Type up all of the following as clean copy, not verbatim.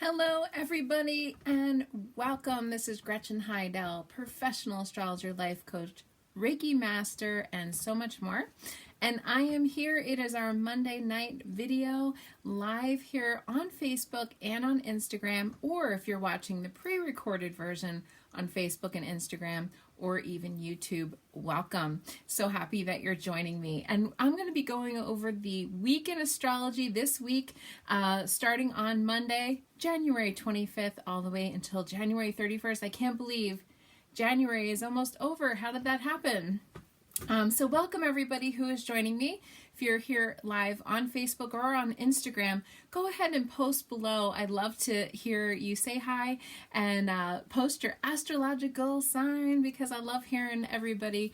Hello, everybody, and welcome. This is Gretchen Heidel, professional astrologer, life coach, Reiki master, and so much more. And I am here. It is our Monday night video live here on Facebook and on Instagram, or if you're watching the pre-recorded version on Facebook and Instagram, or even YouTube, welcome. So happy that you're joining me. And I'm going to be going over the week in astrology this week, starting on Monday, January 25th, all the way until January 31st. I can't believe January is almost over. How did that happen? So welcome everybody who is joining me. If you're here live on Facebook or on Instagram, go ahead and post below. I'd love to hear you say hi and post your astrological sign because I love hearing everybody.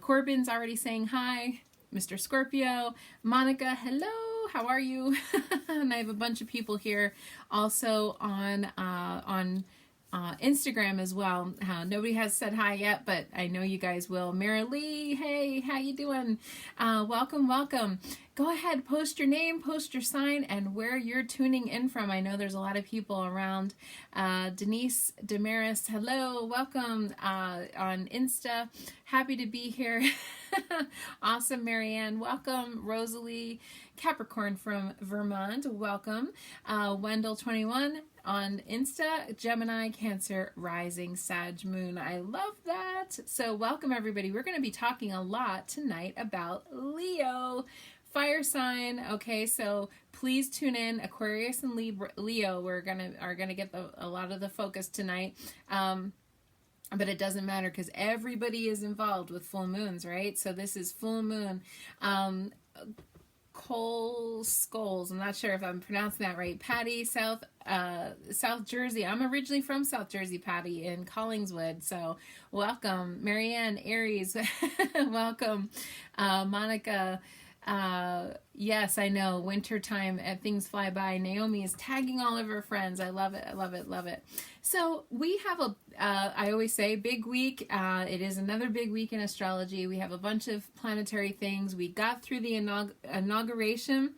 Corbin's already saying hi. Mr. Scorpio, Monica, hello, how are you? And I have a bunch of people here also on Instagram as well. Nobody has said hi yet, but I know you guys will. Mary Lee, hey, how you doing? Welcome. Go ahead, post your name, post your sign, and where you're tuning in from. I know there's a lot of people around. Denise Damaris, hello, welcome on Insta. Happy to be here. Awesome, Marianne, welcome. Rosalie, Capricorn from Vermont, welcome. Wendell 21 on Insta, Gemini, Cancer, Rising, Sag, Moon. I love that. So welcome everybody. We're going to be talking a lot tonight about Leo, fire sign. Okay, so please tune in. Aquarius and Leo, are gonna get a lot of the focus tonight. But it doesn't matter because everybody is involved with full moons, right? So this is full moon. Cole Scholes, I'm not sure if I'm pronouncing that right. Patty, South Jersey. I'm originally from South Jersey, Patty, in Collingswood. So welcome. Marianne, Aries, welcome. Monica, yes, I know, wintertime, things fly by. Naomi is tagging all of her friends. I love it. So we have I always say, big week. It is another big week in astrology. We have a bunch of planetary things. We got through the inauguration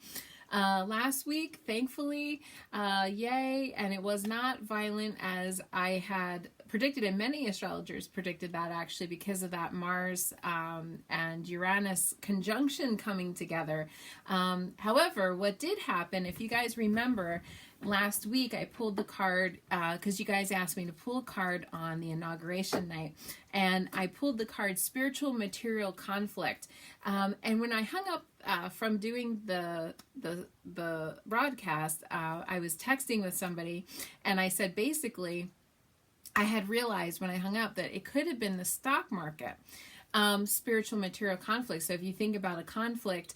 last week, thankfully, yay, and it was not violent as I had predicted, and many astrologers predicted that actually because of that Mars and Uranus conjunction coming together. However, what did happen, if you guys remember, last week I pulled the card because you guys asked me to pull a card on the inauguration night, and I pulled the card Spiritual Material Conflict. And when I hung up from doing the broadcast, I was texting with somebody, and I said basically I had realized when I hung up that it could have been the stock market. Spiritual material conflict. So if you think about a conflict,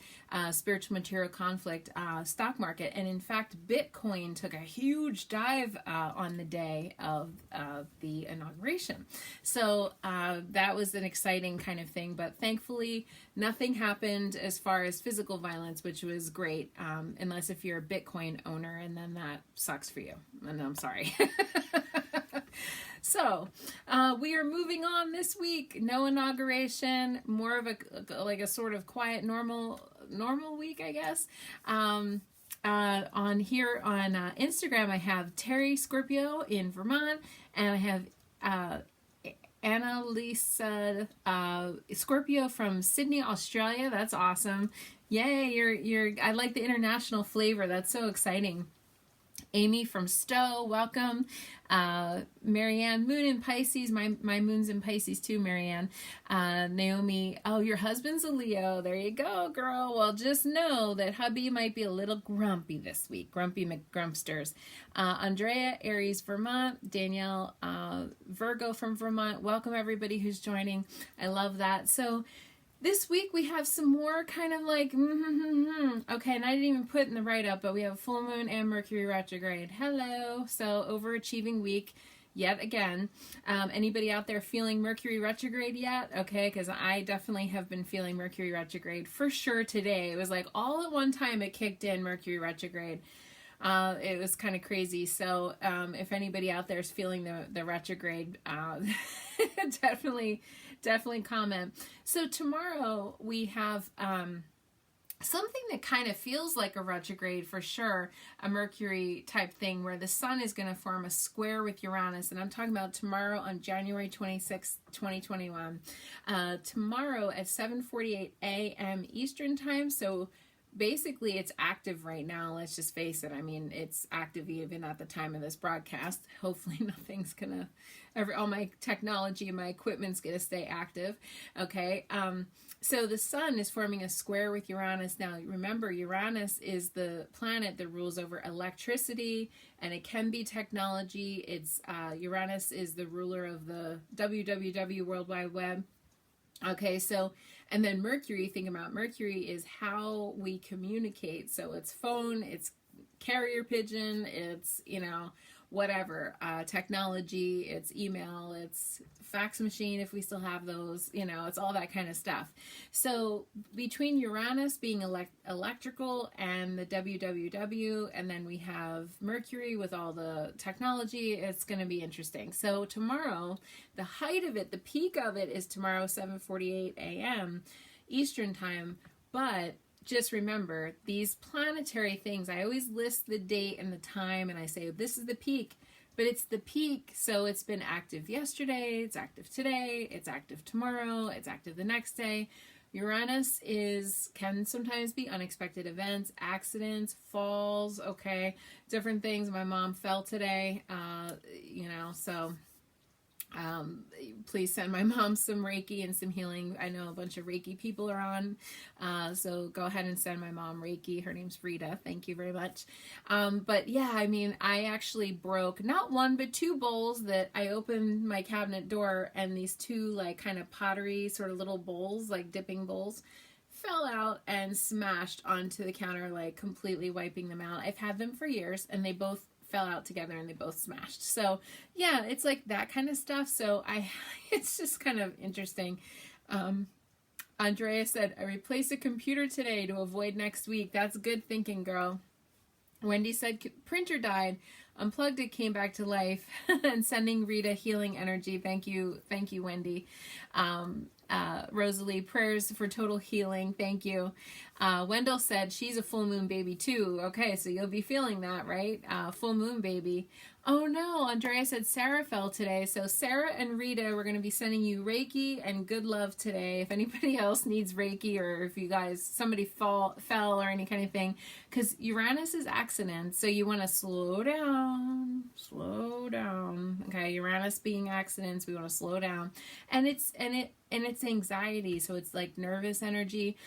spiritual material conflict, stock market, and in fact, Bitcoin took a huge dive on the day of the inauguration. So that was an exciting kind of thing, but thankfully nothing happened as far as physical violence, which was great, unless if you're a Bitcoin owner, and then that sucks for you. And I'm sorry. So, we are moving on this week. No inauguration, more of a sort of quiet, normal week, I guess. On here on Instagram, I have Terry Scorpio in Vermont, and I have Annalisa Scorpio from Sydney, Australia. That's awesome. Yay, I like the international flavor. That's so exciting. Amy from Stowe, welcome. Marianne, Moon in Pisces. My moon's in Pisces too, Marianne. Naomi, oh, your husband's a Leo. There you go, girl. Well, just know that hubby might be a little grumpy this week. Grumpy McGrumpsters. Andrea, Aries, Vermont. Danielle, Virgo from Vermont. Welcome everybody who's joining. I love that. So this week we have some more kind of like, okay, and I didn't even put in the write-up, but we have full moon and Mercury retrograde. Hello. So overachieving week yet again. Anybody out there feeling Mercury retrograde yet? Okay, because I definitely have been feeling Mercury retrograde for sure today. It was like all at one time it kicked in, Mercury retrograde. It was kind of crazy. So if anybody out there is feeling the retrograde, definitely comment. So tomorrow we have something that kind of feels like a retrograde for sure, a Mercury type thing where the sun is going to form a square with Uranus. And I'm talking about tomorrow on January 26, 2021. Tomorrow at 7:48 a.m. Eastern time. So basically it's active right now. Let's just face it. I mean, it's active even at the time of this broadcast. Hopefully nothing's gonna, all my technology and my equipment's gonna stay active. Okay. So the sun is forming a square with Uranus. Now, remember, Uranus is the planet that rules over electricity, and it can be technology. It's Uranus is the ruler of the WWW, World Wide Web. Okay, so, and then Mercury, think about Mercury is how we communicate. So it's phone, it's carrier pigeon, it's, whatever, technology, it's email, it's fax machine if we still have those, it's all that kind of stuff. So between Uranus being electrical and the WWW, and then we have Mercury with all the technology, it's going to be interesting. So tomorrow, the height of it, the peak of it is tomorrow 7:48 a.m. Eastern time, but just remember, these planetary things, I always list the date and the time, and I say, this is the peak, but it's the peak, so it's been active yesterday, it's active today, it's active tomorrow, it's active the next day. Uranus can sometimes be unexpected events, accidents, falls, okay, different things. My mom fell today, so... please send my mom some Reiki and some healing. I know a bunch of Reiki people are on, so go ahead and send my mom Reiki. Her name's Rita. Thank you very much. But yeah, I mean, I actually broke not one but two bowls. That I opened my cabinet door, and these two like kind of pottery sort of little bowls, like dipping bowls, fell out and smashed onto the counter, like completely wiping them out. I've had them for years, and they both fell out together and they both smashed. So yeah, it's like that kind of stuff. So it's just kind of interesting. Andrea said, I replaced a computer today to avoid next week. That's good thinking, girl. Wendy said, printer died. Unplugged it, came back to life. And sending Rita healing energy. Thank you, Wendy. Rosalie, prayers for total healing. Thank you. Wendell said she's a full moon baby too. Okay, so you'll be feeling that, right? Full moon baby. Oh no, Andrea said Sarah fell today. So Sarah and Rita, we're going to be sending you Reiki and good love today. If anybody else needs Reiki, or if you guys, somebody fell or any kind of thing, because Uranus is accident. So you want to slow down. Okay, Uranus being accidents, we want to slow down. And it's anxiety. So it's like nervous energy.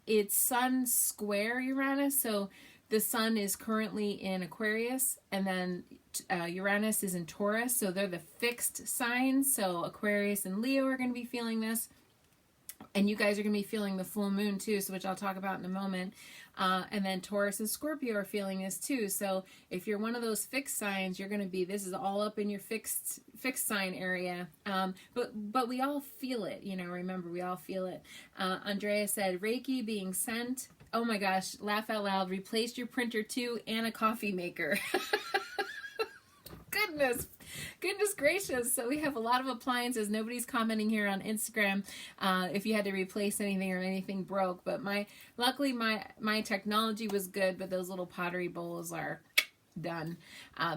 It's sun square Uranus. So the sun is currently in Aquarius, and then Uranus is in Taurus, so they're the fixed signs. So Aquarius and Leo are going to be feeling this, and you guys are going to be feeling the full moon too, so which I'll talk about in a moment. And then Taurus and Scorpio are feeling this too. So if you're one of those fixed signs, you're going to be, this is all up in your fixed sign area. But we all feel it, remember, we all feel it. Andrea said, Reiki being sent. Oh my gosh, laugh out loud. Replaced your printer too, and a coffee maker. Goodness gracious. So we have a lot of appliances. Nobody's commenting here on Instagram if you had to replace anything or anything broke. But luckily my technology was good, but those little pottery bowls are done.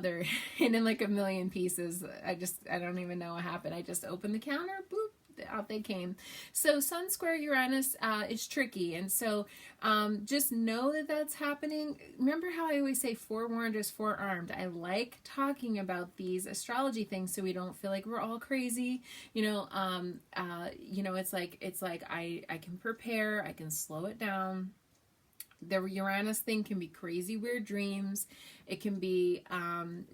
They're in like a million pieces. I don't even know what happened. I just opened the counter, boop, out they came. So Sun square Uranus is tricky, and so just know that that's happening. Remember how I always say forewarned is forearmed. I like talking about these astrology things so we don't feel like we're all crazy. It's like I can prepare, I can slow it down. The Uranus thing can be crazy, weird dreams. It can be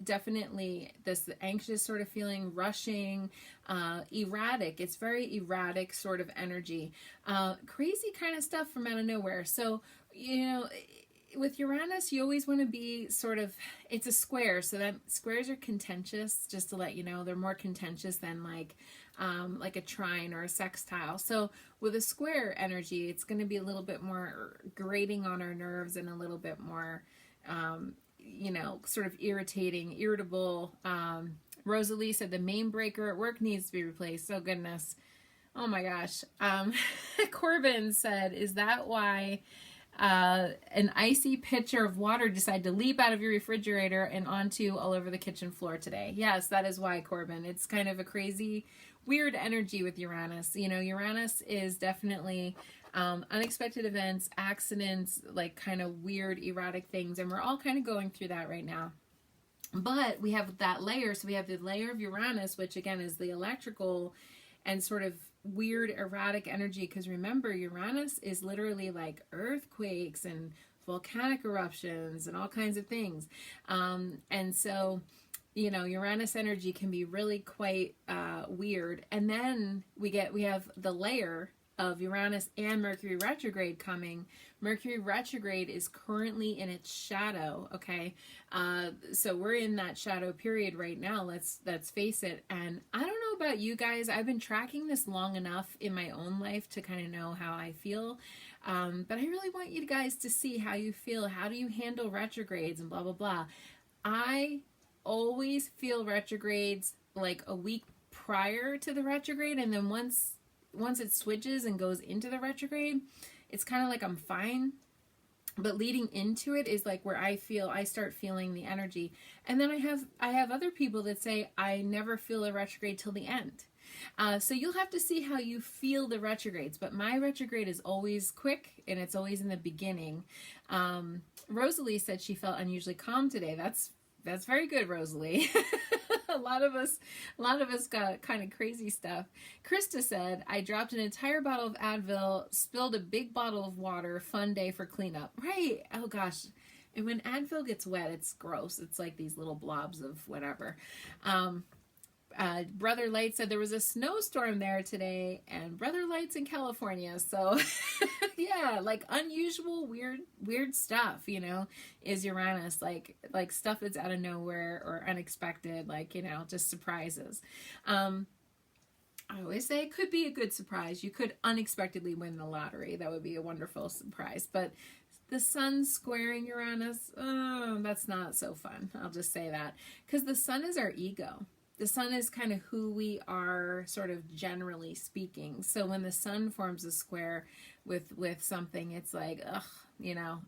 definitely this anxious sort of feeling, rushing, erratic. It's very erratic sort of energy. Crazy kind of stuff from out of nowhere. So, with Uranus, you always want to be sort of, it's a square. So that squares are contentious, just to let you know. They're more contentious than like a trine or a sextile. So with a square energy, it's going to be a little bit more grating on our nerves and a little bit more, sort of irritable. Rosalie said the main breaker at work needs to be replaced. Oh goodness. Oh my gosh. Corbin said, is that why an icy pitcher of water decided to leap out of your refrigerator and onto all over the kitchen floor today. Yes, that is why, Corbin. It's kind of a crazy, weird energy with Uranus. You know, Uranus is definitely unexpected events, accidents, like kind of weird, erratic things. And we're all kind of going through that right now. But we have that layer. So we have the layer of Uranus, which again is the electrical and sort of weird, erratic energy. Because remember, Uranus is literally like earthquakes and volcanic eruptions and all kinds of things. And so, you know, Uranus energy can be really quite weird. And then we have the layer of Uranus and Mercury retrograde coming. Mercury retrograde is currently in its shadow, okay? So we're in that shadow period right now, let's face it. And I don't know about you guys, I've been tracking this long enough in my own life to kind of know how I feel. But I really want you guys to see how you feel. How do you handle retrogrades and blah, blah, blah. I always feel retrogrades like a week prior to the retrograde, and then once it switches and goes into the retrograde, it's kind of like I'm fine. But leading into it is like where I start feeling the energy. And then I have other people that say I never feel a retrograde till the end. So you'll have to see how you feel the retrogrades. But my retrograde is always quick and it's always in the beginning. Rosalie said she felt unusually calm today. That's very good, Rosalie. A lot of us got kind of crazy stuff. Krista said, I dropped an entire bottle of Advil, spilled a big bottle of water, fun day for cleanup. Right. Oh gosh. And when Advil gets wet, it's gross. It's like these little blobs of whatever. Brother Light said there was a snowstorm there today, and Brother Light's in California. So yeah, like unusual, weird stuff, you know, is Uranus, like stuff that's out of nowhere or unexpected, like, you know, just surprises. I always say it could be a good surprise. You could unexpectedly win the lottery. That would be a wonderful surprise. But the sun squaring Uranus, that's not so fun. I'll just say that. Because the sun is our ego. The sun is kind of who we are, sort of generally speaking. So when the sun forms a square with something, it's like, ugh, you know,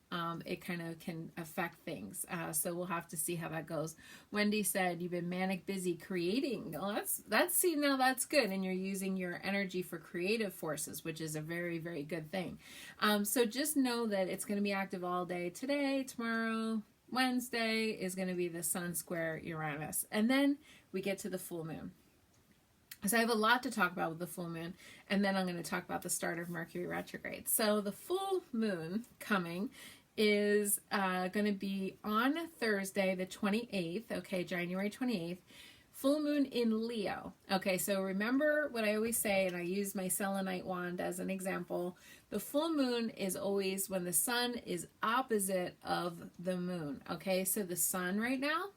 it kind of can affect things. So we'll have to see how that goes. Wendy said, you've been manic busy creating. Well, see, now that's good. And you're using your energy for creative forces, which is a very, very good thing. So just know that it's going to be active all day today, tomorrow. Wednesday is going to be the sun square Uranus. And then we get to the full moon. So I have a lot to talk about with the full moon, and then I'm going to talk about the start of Mercury retrograde. So the full moon coming is going to be on Thursday, the 28th, okay, January 28th, full moon in Leo. Okay, so remember what I always say, and I use my selenite wand as an example. The full moon is always when the sun is opposite of the moon. Okay, so the sun right now,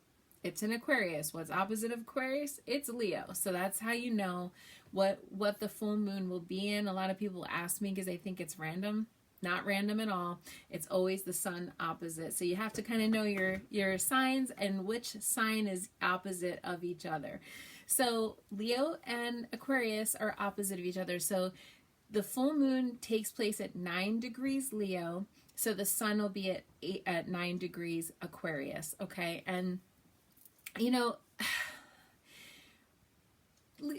it's in Aquarius. What's opposite of Aquarius? It's Leo. So that's how you know what the full moon will be in. A lot of people ask me because they think it's random. Not random at all. It's always the sun opposite. So you have to kind of know your signs and which sign is opposite of each other. So Leo and Aquarius are opposite of each other. So the full moon takes place at 9 degrees Leo. So the sun will be at 9 degrees Aquarius. Okay. And you know,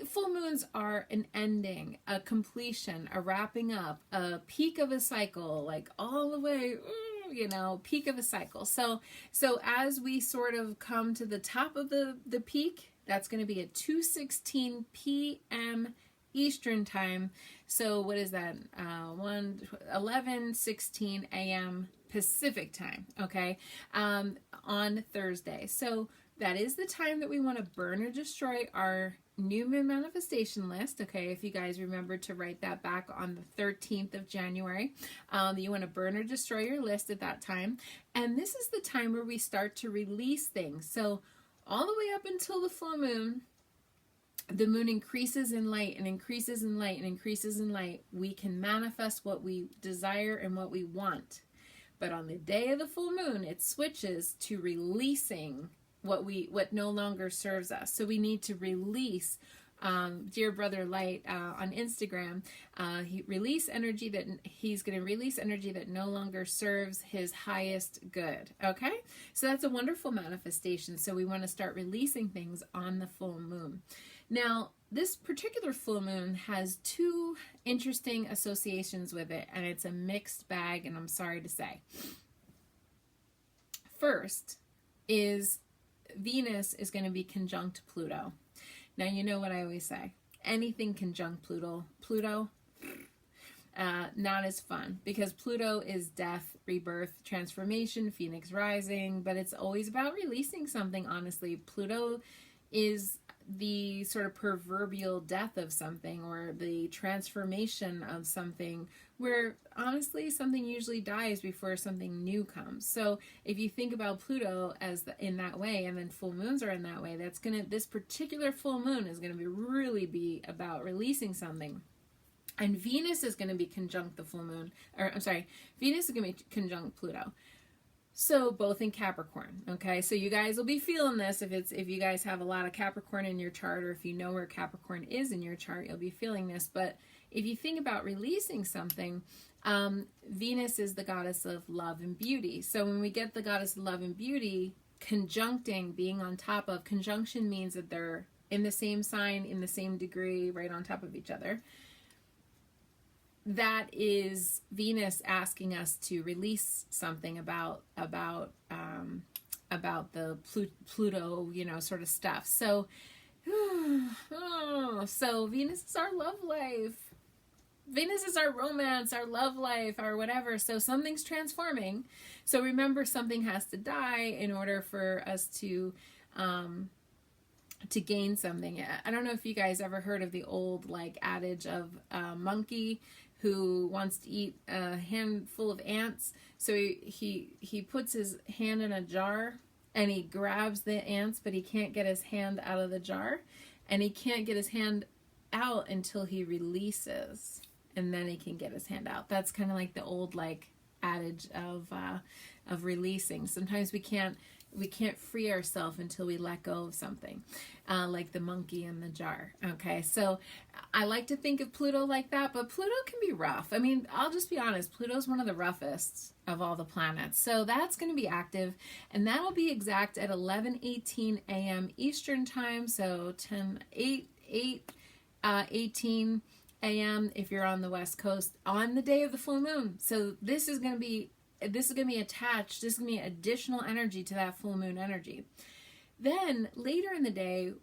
full moons are an ending, a completion, a wrapping up, a peak of a cycle, like all the way, you know, peak of a cycle. So as we sort of come to the top of the peak, that's going to be at 2:16 p.m. Eastern time. So what is that? 11:16 a.m. Pacific time. Okay. On Thursday. So that is the time that we want to burn or destroy our new moon manifestation list. Okay, if you guys remember to write that back on the 13th of January, you want to burn or destroy your list at that time. And this is the time where we start to release things. So all the way up until the full moon, the moon increases in light and increases in light and increases in light. We can manifest what we desire and what we want. But on the day of the full moon, it switches to releasing what no longer serves us. So we need to release Dear Brother Light on Instagram, he's going to release energy that no longer serves his highest good. Okay, so that's a wonderful manifestation. So we want to start releasing things on the full moon. Now, this particular full moon has two interesting associations with it, and it's a mixed bag, and I'm sorry to say. First is Venus is going to be conjunct Pluto. Now, you know what I always say. Anything conjunct Pluto, not as fun, because Pluto is death, rebirth, transformation, phoenix rising, but it's always about releasing something, honestly. Pluto is the sort of proverbial death of something, or the transformation of something, where honestly something usually dies before something new comes. So if you think about Pluto as in that way, and then full moons are in that way, this particular full moon is going to really be about releasing something. And Venus is going to be conjunct the full moon, Venus is going to be conjunct Pluto. So both in Capricorn, okay? So you guys will be feeling this if you guys have a lot of Capricorn in your chart, or if you know where Capricorn is in your chart, you'll be feeling this. But if you think about releasing something, Venus is the goddess of love and beauty. So when we get the goddess of love and beauty, conjuncting, being on top of, conjunction means that they're in the same sign, in the same degree, right on top of each other. That is Venus asking us to release something about the Pluto, sort of stuff. So, so Venus is our love life. Venus is our romance, our love life, our whatever. So something's transforming. So remember, something has to die in order for us to gain something. I don't know if you guys ever heard of the old adage of a monkey who wants to eat a handful of ants. So he puts his hand in a jar and he grabs the ants, but he can't get his hand out of the jar, and he can't get his hand out until he releases, and then he can get his hand out. That's kind of like the old adage of releasing. Sometimes we can't free ourselves until we let go of something, like the monkey in the jar. Okay, so I like to think of Pluto like that, but Pluto can be rough. I mean, I'll just be honest, Pluto's one of the roughest of all the planets. So that's going to be active, and that'll be exact at 11:18 a.m. Eastern time, so 18 a.m. if you're on the West Coast, on the day of the full moon. So this is going to be attached, this is going to be additional energy to that full moon energy. Then later in the day,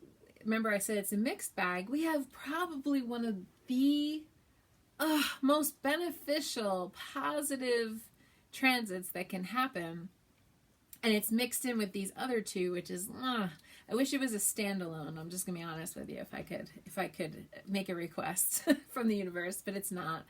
remember I said it's a mixed bag, we have probably one of the most beneficial, positive transits that can happen. And it's mixed in with these other two, which is, I wish it was a standalone. I'm just going to be honest with you, if I could make a request from the universe, but it's not.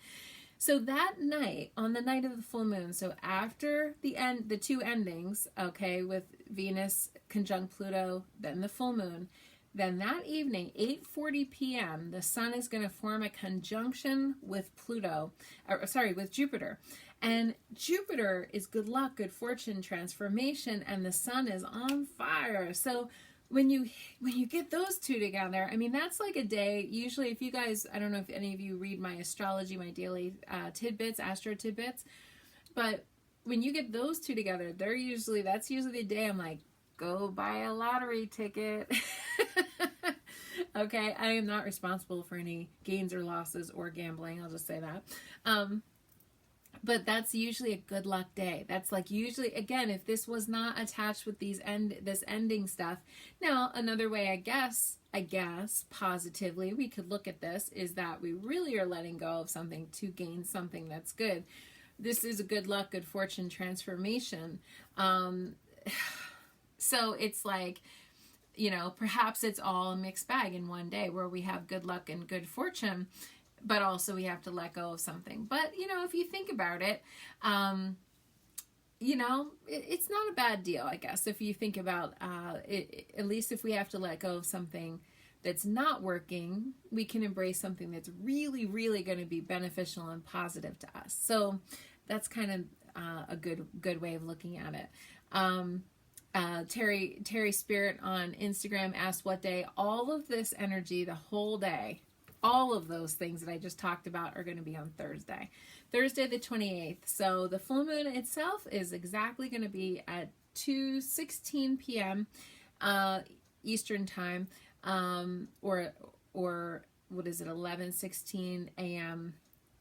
So that night, on the night of the full moon, so after the two endings, okay, with Venus conjunct Pluto, then the full moon, then that evening, 8:40 p.m., the sun is going to form a conjunction with with Jupiter. And Jupiter is good luck, good fortune, transformation, and the sun is on fire. So when you get those two together, I mean, that's like a day. Usually, if you guys, I don't know if any of you read my astrology, my daily tidbits, astro tidbits, but when you get those two together, that's usually the day I'm like, go buy a lottery ticket. Okay, I am not responsible for any gains or losses or gambling. I'll just say that. But that's usually a good luck day. That's like usually, again, if this was not attached with this ending stuff. Now, another way, I guess, positively, we could look at this is that we really are letting go of something to gain something that's good. This is a good luck, good fortune transformation. So it's like, perhaps it's all a mixed bag in one day where we have good luck and good fortune, but also we have to let go of something. But, if you think about it, it's not a bad deal, I guess, if you think about it. At least if we have to let go of something that's not working, we can embrace something that's really, really going to be beneficial and positive to us. So that's kind of a good way of looking at it. Terry Spirit on Instagram asked what day. All of this energy, the whole day, all of those things that I just talked about are going to be on Thursday the 28th. So the full moon itself is exactly going to be at 2:16 p.m. Eastern time, or what is it, 11:16 a.m.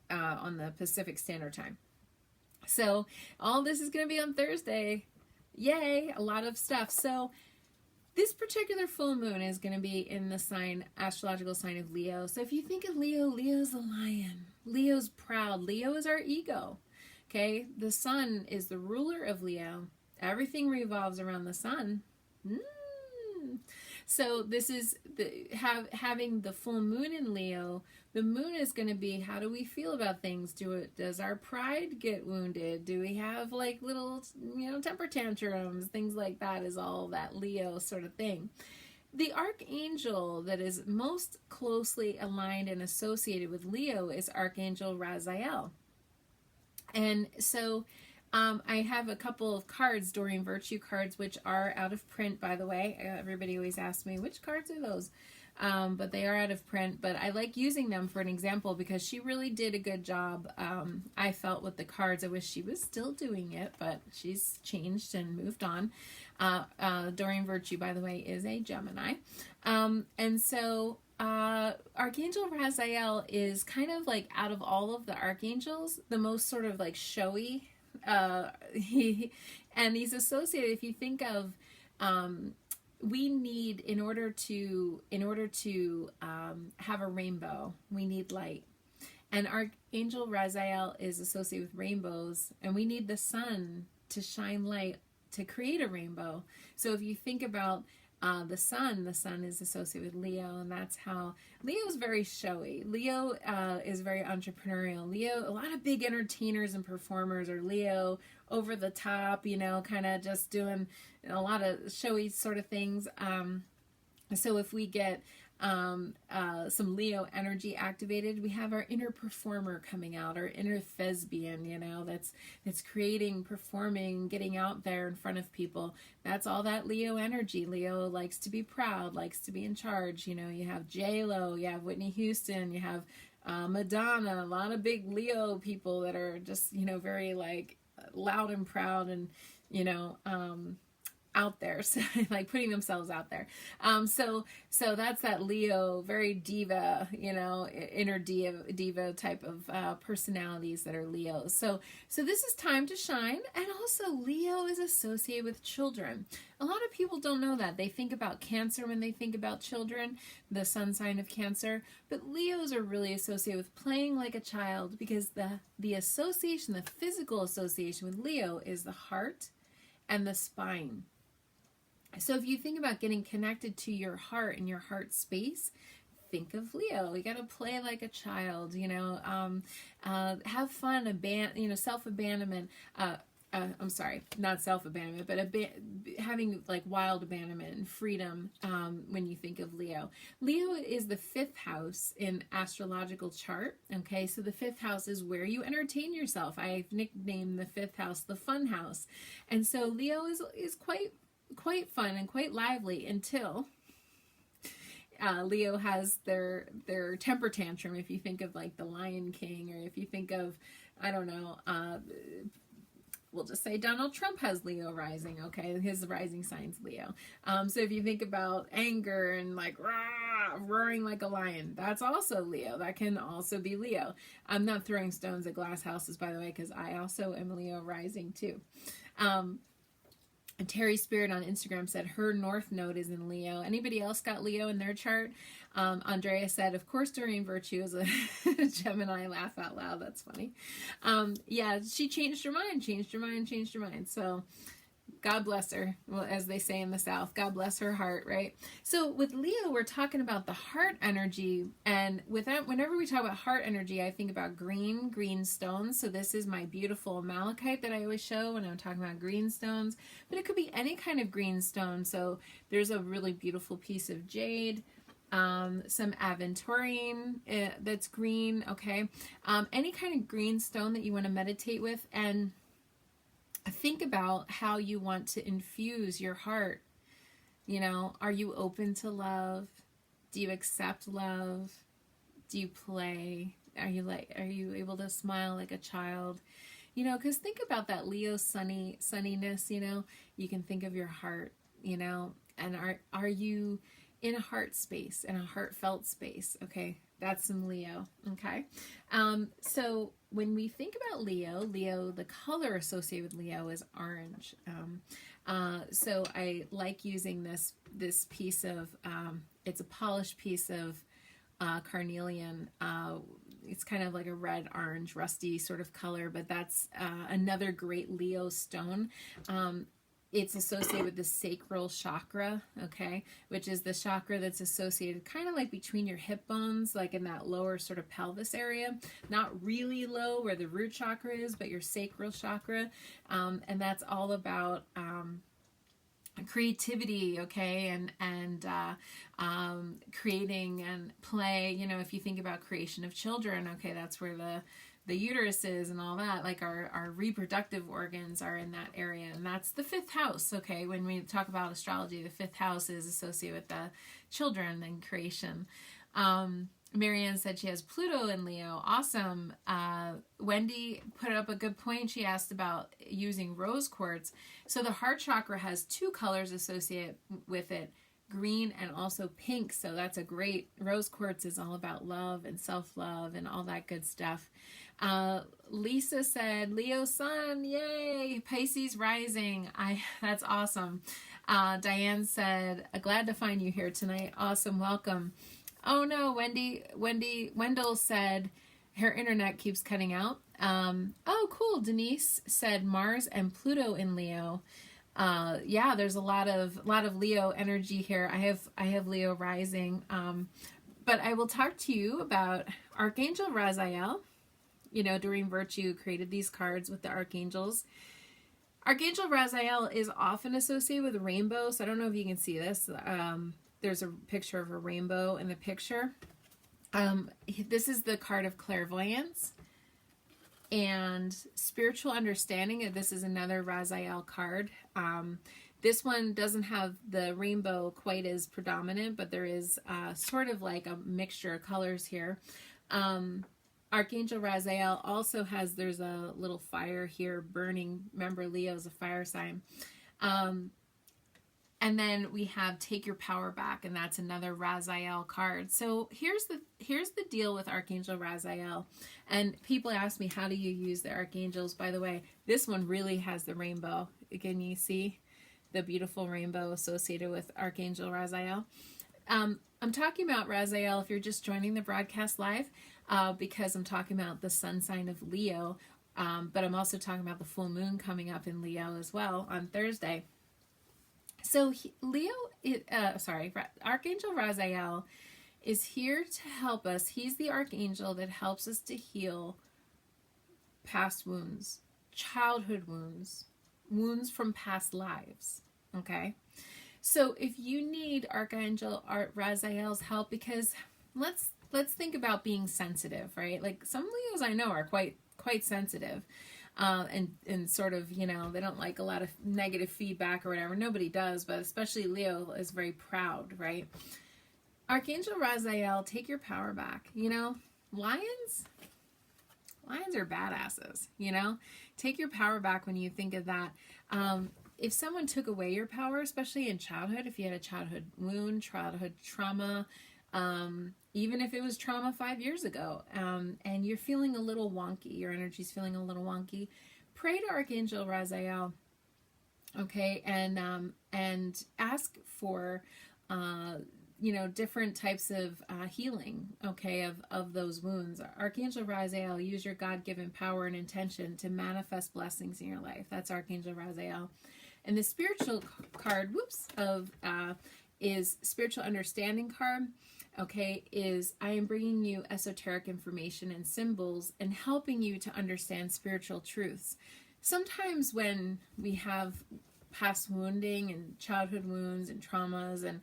On the Pacific Standard Time. So all this is going to be on Thursday. Yay, a lot of stuff. So this particular full moon is going to be in the astrological sign of Leo. So if you think of Leo, Leo's the lion. Leo's proud. Leo is our ego. Okay, the sun is the ruler of Leo. Everything revolves around the sun. So this is having the full moon in Leo. The moon is going to be, how do we feel about things? Does our pride get wounded? Do we have like little, temper tantrums? Things like that is all that Leo sort of thing. The archangel that is most closely aligned and associated with Leo is Archangel Raziel. And so I have a couple of cards, Doreen Virtue cards, which are out of print, by the way. Everybody always asks me, which cards are those? But they are out of print. But I like using them for an example because she really did a good job, I felt, with the cards. I wish she was still doing it, but she's changed and moved on. Doreen Virtue, by the way, is a Gemini. And so Archangel Raziel is kind of like, out of all of the archangels, the most sort of like showy. He's associated, if you think of, we need, in order to have a rainbow, we need light. And Archangel Raziel is associated with rainbows, and we need the sun to shine light to create a rainbow. So if you think about the sun is associated with Leo, and that's how Leo is very showy. Leo is very entrepreneurial. Leo, a lot of big entertainers and performers are Leo, over the top, kind of just doing a lot of showy sort of things. So if we get some Leo energy activated, we have our inner performer coming out, our inner thespian, that's creating, performing, getting out there in front of people. That's all that Leo energy. Leo likes to be proud, likes to be in charge. You have J-Lo, you have Whitney Houston, you have Madonna, a lot of big Leo people that are just, very like loud and proud and, out there, so like putting themselves out there. So that's that Leo, very diva, inner diva type of personalities that are Leos. So this is time to shine. And also Leo is associated with children. A lot of people don't know that. They think about Cancer when they think about children, the sun sign of Cancer, but Leos are really associated with playing like a child, because the association, the physical association with Leo is the heart and the spine. So if you think about getting connected to your heart and your heart space, think of Leo. You got to play like a child, have fun, self-abandonment. I'm sorry, not self-abandonment, but having like wild abandonment and freedom when you think of Leo. Leo is the 5th house in astrological chart. Okay, so the 5th house is where you entertain yourself. I've nicknamed the 5th house the fun house. And so Leo is quite fun and quite lively until Leo has their temper tantrum. If you think of like the Lion King, or if you think of, I don't know, we'll just say Donald Trump has Leo rising, okay? His rising sign's Leo. So if you think about anger and like roaring like a lion, that's also Leo. That can also be Leo. I'm not throwing stones at glass houses, by the way, because I also am Leo rising too. And Terry Spirit on Instagram said her North Node is in Leo. Anybody else got Leo in their chart? Andrea said, of course, Doreen Virtue is a Gemini. Laugh out loud. That's funny. Yeah, she changed her mind. So God bless her. Well, as they say in the South, God bless her heart, right? So with Leo, we're talking about the heart energy. And whenever we talk about heart energy, I think about green stones. So this is my beautiful malachite that I always show when I'm talking about green stones. But it could be any kind of green stone. So there's a really beautiful piece of jade, some aventurine that's green, okay? Any kind of green stone that you want to meditate with. And think about how you want to infuse your heart. You know, are you open to love? Do you accept love? Do you play? Are you able to smile like a child? You know, because think about that Leo sunniness, you know, you can think of your heart, you know, and are you in a heart space, in a heartfelt space? Okay, that's some Leo, okay? So when we think about Leo, the color associated with Leo is orange. So I like using this piece of, it's a polished piece of carnelian. It's kind of like a red, orange, rusty sort of color, but that's another great Leo stone. It's associated with the sacral chakra, okay, which is the chakra that's associated kind of like between your hip bones, like in that lower sort of pelvis area. Not really low where the root chakra is, but your sacral chakra. And that's all about creativity, okay, and creating and play. You know, if you think about creation of children, okay, that's where the uterus is and all that. Like our reproductive organs are in that area, and that's the fifth house. Okay, when we talk about astrology, the fifth house is associated with the children and creation. Marianne said she has Pluto in Leo. Awesome. Wendy put up a good point. She asked about using rose quartz. So the heart chakra has two colors associated with it, green and also pink. So that's a great, rose quartz is all about love and self-love and all that good stuff. Lisa said, Leo sun, yay, Pisces rising. That's awesome. Diane said, glad to find you here tonight. Awesome, welcome. Oh no, Wendell said her internet keeps cutting out. Oh, cool. Denise said Mars and Pluto in Leo. Yeah, there's a lot of Leo energy here. I have Leo rising. But I will talk to you about Archangel Raziel. You know, during Virtue created these cards with the archangels. Archangel Raziel is often associated with rainbow. So I don't know if you can see this. There's a picture of a rainbow in the picture. This is the card of clairvoyance and spiritual understanding. This is another Raziel card. This one doesn't have the rainbow quite as predominant, but there is sort of like a mixture of colors here. Archangel Raziel also has, there's a little fire here burning. Remember, Leo's a fire sign. And then we have Take Your Power Back, and that's another Raziel card. So here's the deal with Archangel Raziel. And people ask me, how do you use the archangels? By the way, this one really has the rainbow. Can you see the beautiful rainbow associated with Archangel Raziel? I'm talking about Raziel if you're just joining the broadcast live, because I'm talking about the sun sign of Leo, but I'm also talking about the full moon coming up in Leo as well on Thursday. So Archangel Raziel is here to help us. He's the archangel that helps us to heal past wounds, childhood wounds, wounds from past lives, okay? So if you need Archangel Raziel's help, because let's think about being sensitive, right? Like some Leos I know are quite sensitive. And sort of, you know, they don't like a lot of negative feedback or whatever. Nobody does, but especially Leo is very proud, right? Archangel Raziel, take your power back. You know, lions are badasses, you know? Take your power back when you think of that. If someone took away your power, especially in childhood, if you had a childhood wound, childhood trauma, even if it was trauma 5 years ago, and you're feeling a little wonky, your energy's feeling a little wonky, pray to Archangel Raziel, okay, and ask for, you know, different types of healing, okay, of those wounds. Archangel Raziel, use your God-given power and intention to manifest blessings in your life. That's Archangel Raziel. And the spiritual card, is spiritual understanding card. Okay, is I am bringing you esoteric information and symbols and helping you to understand spiritual truths. Sometimes when we have past wounding and childhood wounds and traumas and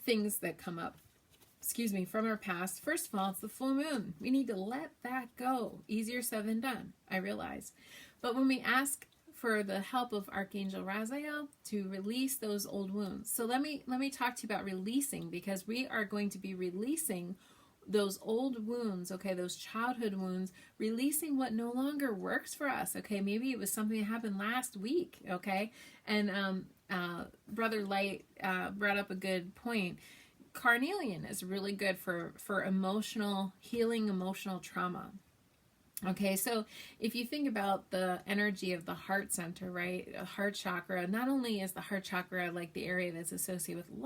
things that come up, from our past, first of all, it's the full moon. We need to let that go. Easier said than done, I realize. But when we ask for the help of Archangel Raziel to release those old wounds. So let me talk to you about releasing, because we are going to be releasing those old wounds, okay, those childhood wounds, releasing what no longer works for us, okay? Maybe it was something that happened last week, okay? And Brother Light brought up a good point. Carnelian is really good for emotional healing, emotional trauma. Okay, so if you think about the energy of the heart center, right, heart chakra, not only is the heart chakra like the area that's associated with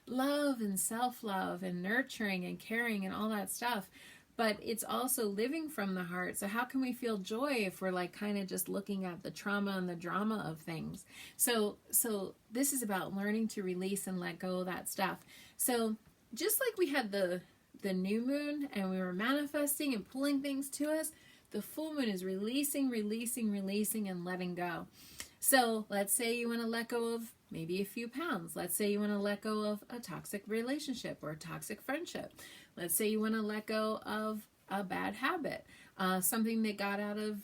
love and self-love and nurturing and caring and all that stuff, but it's also living from the heart. So how can we feel joy if we're like kind of just looking at the trauma and the drama of things? So this is about learning to release and let go of that stuff. So just like we had the new moon and we were manifesting and pulling things to us, the full moon is releasing and letting go. So let's say you want to let go of maybe a few pounds. Let's say you want to let go of a toxic relationship or a toxic friendship. Let's say you want to let go of a bad habit, something that got out of,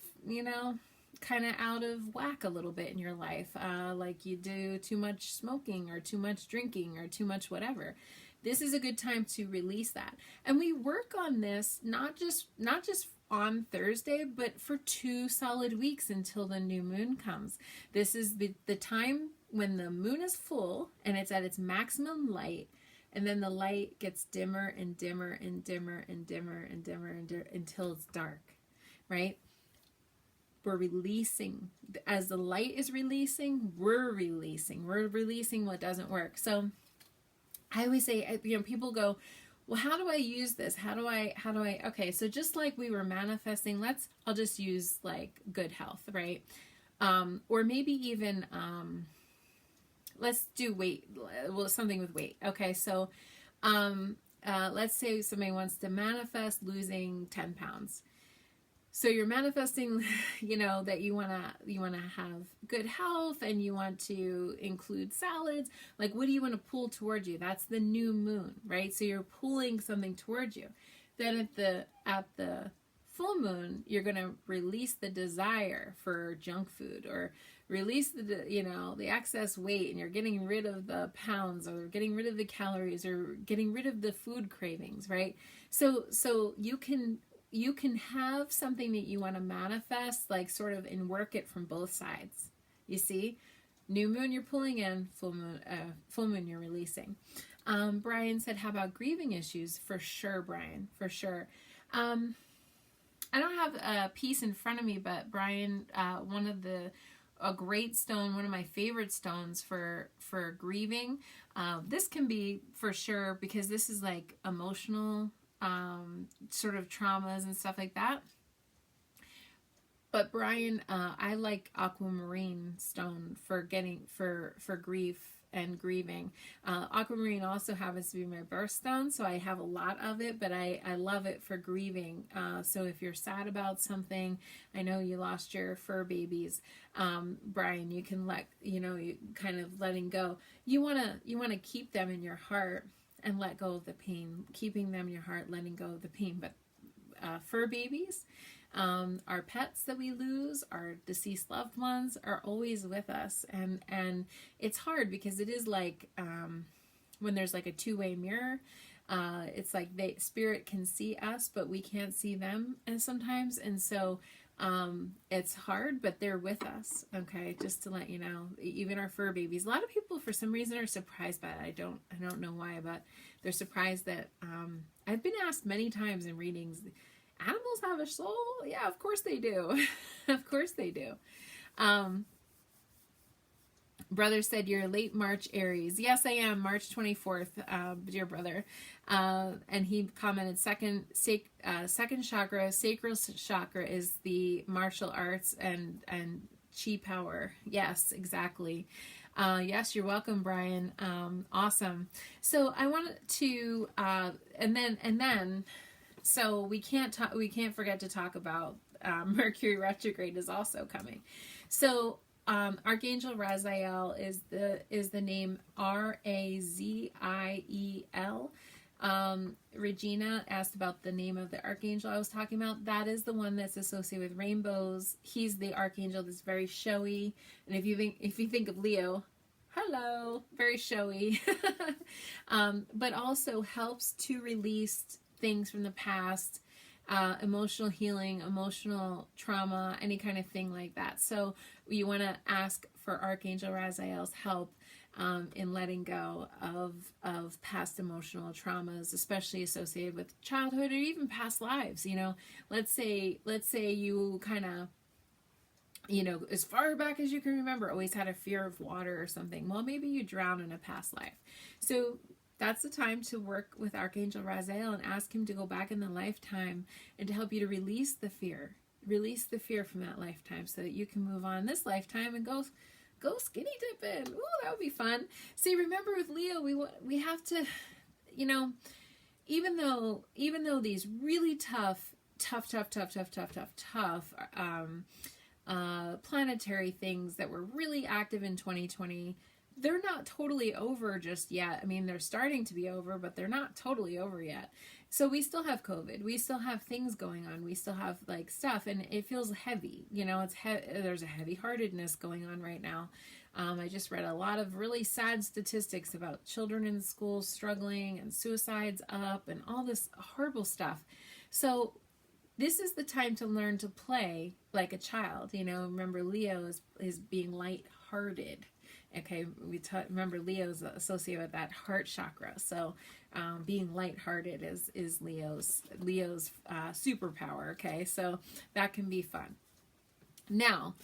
kind of out of whack a little bit in your life, like you do too much smoking or too much drinking or too much whatever. This is a good time to release that. And we work on this not just on Thursday, but for 2 solid weeks until the new moon comes. This is the time when the moon is full and it's at its maximum light, and then the light gets dimmer and dimmer and dimmer and dimmer and dimmer and dimmer until it's dark, right? We're releasing. As the light is releasing, we're releasing what doesn't work. So I always say, people go, well, how do I use this? How do I, okay, so just like we were manifesting, I'll just use like good health, right? Or maybe even, let's do weight, something with weight. Okay, so let's say somebody wants to manifest losing 10 pounds. So you're manifesting, that you want to have good health and you want to include salads. Like, what do you want to pull towards you? That's the new moon, right? So you're pulling something towards you. Then at the full moon, you're going to release the desire for junk food, or release the excess weight, and you're getting rid of the pounds, or getting rid of the calories, or getting rid of the food cravings, right? So you can have something that you want to manifest, like sort of, and work it from both sides. You see, new moon you're pulling in, full moon you're releasing. Brian said, how about grieving issues? For sure, Brian, for sure. I don't have a piece in front of me, but Brian, a great stone, one of my favorite stones for grieving. This can be for sure, because this is like emotional sort of traumas and stuff like that. But Brian, I like aquamarine stone for grief and grieving. Aquamarine also happens to be my birthstone, so I have a lot of it, but I love it for grieving. So if you're sad about something, I know you lost your fur babies, Brian, you can you kind of letting go. You wanna keep them in your heart and let go of the pain, keeping them in your heart, letting go of the pain. But fur babies, our pets that we lose, our deceased loved ones, are always with us, and it's hard because it is like when there's like a two-way mirror. It's like spirit can see us, but we can't see them, and sometimes, and so it's hard, but they're with us. Okay, just to let you know, even our fur babies. A lot of people, for some reason, are surprised by it. I don't know why, but they're surprised that I've been asked many times in readings, animals have a soul? Yeah, of course they do. Of course they do. Brother said, you're late March Aries. Yes, I am. March 24th, dear brother. And he commented, second chakra, sacral chakra, is the martial arts and chi power. Yes, exactly. Yes, you're welcome, Brian. Awesome. So I wanted to, and then, so we can't forget to talk about Mercury Retrograde is also coming. So Archangel Raziel is the name Raziel. Regina asked about the name of the archangel I was talking about. That is the one that's associated with rainbows. He's the archangel that's very showy. And if you think of Leo, hello, very showy, but also helps to release things from the past, emotional healing, emotional trauma, any kind of thing like that. So you want to ask for Archangel Raziel's help in letting go of past emotional traumas, especially associated with childhood or even past lives. Let's say you kind of, as far back as you can remember, always had a fear of water or something. Well, maybe you drowned in a past life. So that's the time to work with Archangel Raziel and ask him to go back in the lifetime and to help you to release the fear from that lifetime so that you can move on this lifetime and go skinny dipping. Ooh, that would be fun. See, remember with Leo, we have to, even though these really tough planetary things that were really active in 2020, they're not totally over just yet. I mean, they're starting to be over, but they're not totally over yet. So we still have COVID. We still have things going on. We still have stuff, and it feels heavy. There's a heavy-heartedness going on right now. I just read a lot of really sad statistics about children in schools struggling and suicides up and all this horrible stuff. So this is the time to learn to play like a child. Remember, Leo is being light-hearted. Okay, remember Leo's associated with that heart chakra. So being lighthearted is Leo's superpower. Okay, so that can be fun. Now,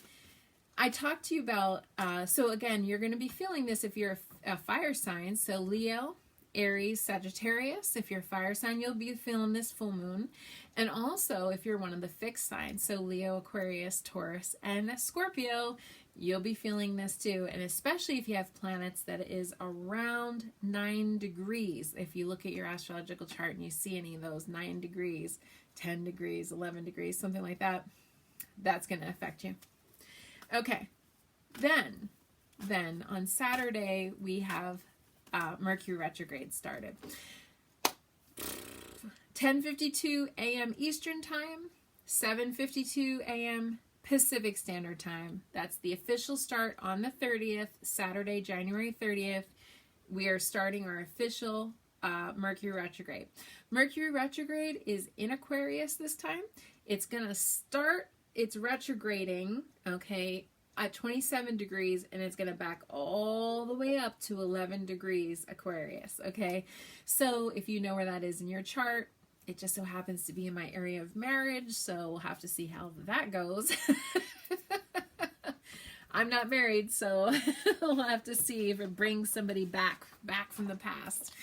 I talked to you about, so again, you're going to be feeling this if you're a fire sign. So Leo, Aries, Sagittarius. If you're a fire sign, you'll be feeling this full moon. And also, if you're one of the fixed signs, so Leo, Aquarius, Taurus, and Scorpio, you'll be feeling this too. And especially if you have planets that is around 9 degrees. If you look at your astrological chart and you see any of those 9 degrees, 10 degrees, 11 degrees, something like that, that's going to affect you. Okay, then on Saturday, we have Mercury Retrograde started. 10:52 a.m. Eastern Time, 7:52 a.m. Pacific Standard Time. That's the official start on the 30th, Saturday, January 30th. We are starting our official Mercury Retrograde. Mercury Retrograde is in Aquarius this time. It's going to start its retrograding, okay, at 27 degrees, and it's going to back all the way up to 11 degrees Aquarius, okay? So if you know where that is in your chart, it just so happens to be in my area of marriage, so we'll have to see how that goes. I'm not married, so we'll have to see if it brings somebody back from the past.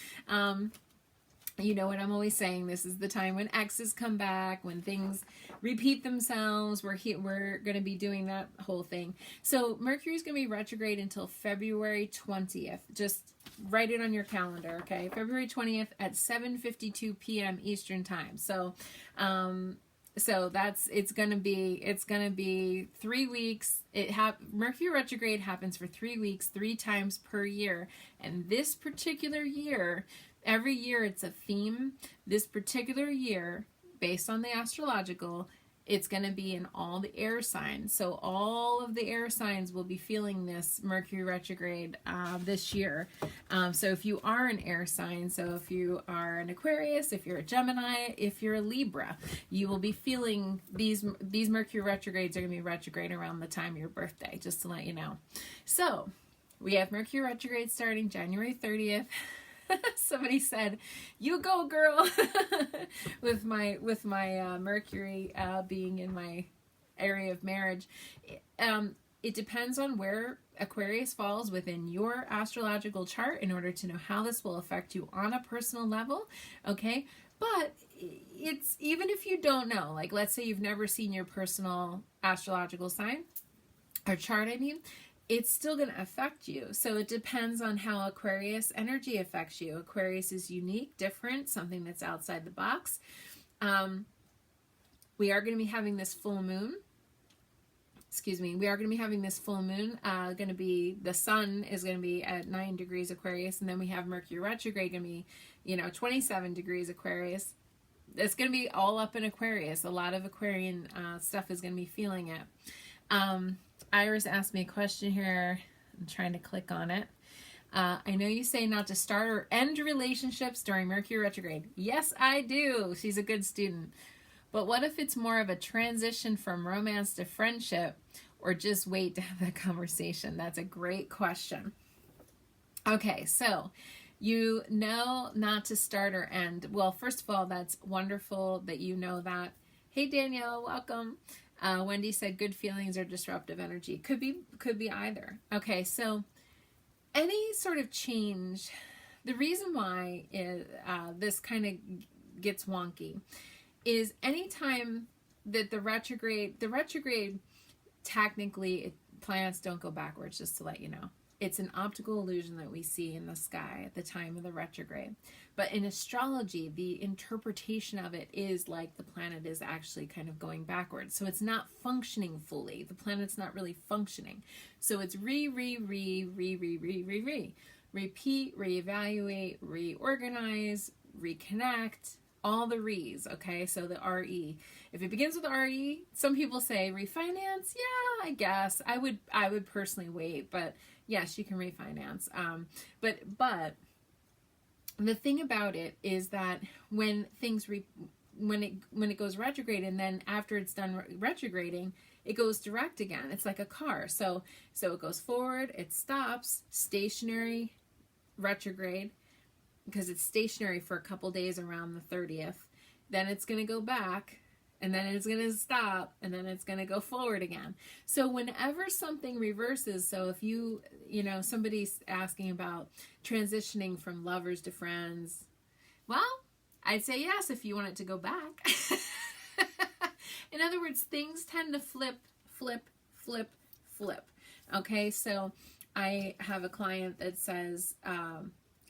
You know what I'm always saying, this is the time when exes come back, when things repeat themselves. We're going to be doing that whole thing. So Mercury's going to be retrograde until February 20th. Just write it on your calendar, okay? February 20th at 7:52 p.m. Eastern Time. So it's going to be 3 weeks. Mercury retrograde happens for 3 weeks, 3 times per year. And this particular year, every year it's a theme. This particular year, based on the astrological, it's going to be in all the air signs. So all of the air signs will be feeling this Mercury retrograde this year. So if you are an air sign, so if you are an Aquarius, if you're a Gemini, if you're a Libra, you will be feeling these Mercury retrogrades are going to be retrograde around the time of your birthday, just to let you know. So we have Mercury retrograde starting January 30th. Somebody said, "You go, girl," with my Mercury being in my area of marriage. It depends on where Aquarius falls within your astrological chart in order to know how this will affect you on a personal level. Okay, but it's even if you don't know, like let's say you've never seen your personal astrological sign or chart, it's still going to affect you. So it depends on how Aquarius energy affects you. Aquarius is unique, different, something that's outside the box. We are going to be having this full moon excuse me, we are going to be having this full moon. The sun is going to be at 9 degrees Aquarius, and then we have Mercury retrograde going to be, 27 degrees Aquarius. It's going to be all up in Aquarius. A lot of Aquarian stuff is going to be feeling it. Iris asked me a question here. I'm trying to click on it. I know you say not to start or end relationships during Mercury retrograde. Yes, I do. She's a good student. But what if it's more of a transition from romance to friendship, or just wait to have that conversation? That's a great question. Okay, so you know not to start or end. Well, first of all, that's wonderful that you know that. Hey, Danielle, welcome. Wendy said good feelings or disruptive energy. Could be either. Okay, so any sort of change, the reason why this kind of gets wonky is anytime that the retrograde technically, planets don't go backwards, just to let you know. It's an optical illusion that we see in the sky at the time of the retrograde. But in astrology, the interpretation of it is like the planet is actually kind of going backwards. So it's not functioning fully. The planet's not really functioning. So it's repeat, reevaluate, reorganize, reconnect, all the re's, okay? So the RE. If it begins with RE, some people say refinance. Yeah, I guess. I would personally wait, but yes, you can refinance. But the thing about it is that when it goes retrograde, and then after it's done retrograding, it goes direct again. It's like a car. So it goes forward, it stops, stationary, retrograde, because it's stationary for a couple days around the 30th. Then it's going to go back, and then it's going to stop, and then it's going to go forward again. So whenever something reverses, so if somebody's asking about transitioning from lovers to friends, well, I'd say yes if you want it to go back. In other words, things tend to flip. Okay, so I have a client that says,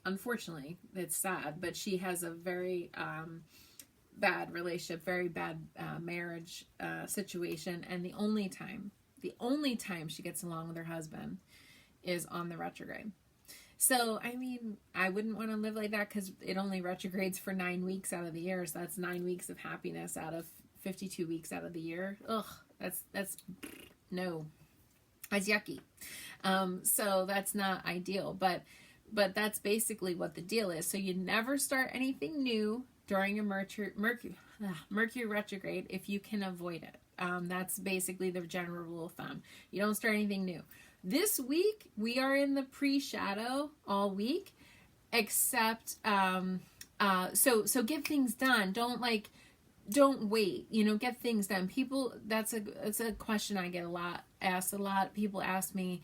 unfortunately, it's sad, but she has a very bad relationship, very bad marriage situation, and the only time she gets along with her husband is on the retrograde. So, I mean, I wouldn't want to live like that, because it only retrogrades for 9 weeks out of the year, so that's 9 weeks of happiness out of 52 weeks out of the year. Ugh, that's no, that's yucky. So that's not ideal, but that's basically what the deal is. So you never start anything new during a Mercury retrograde if you can avoid it. That's basically the general rule of thumb. You don't start anything new. This week, we are in the pre-shadow all week, except, so get things done. Don't wait, get things done. People, that's a question I get asked a lot. People ask me,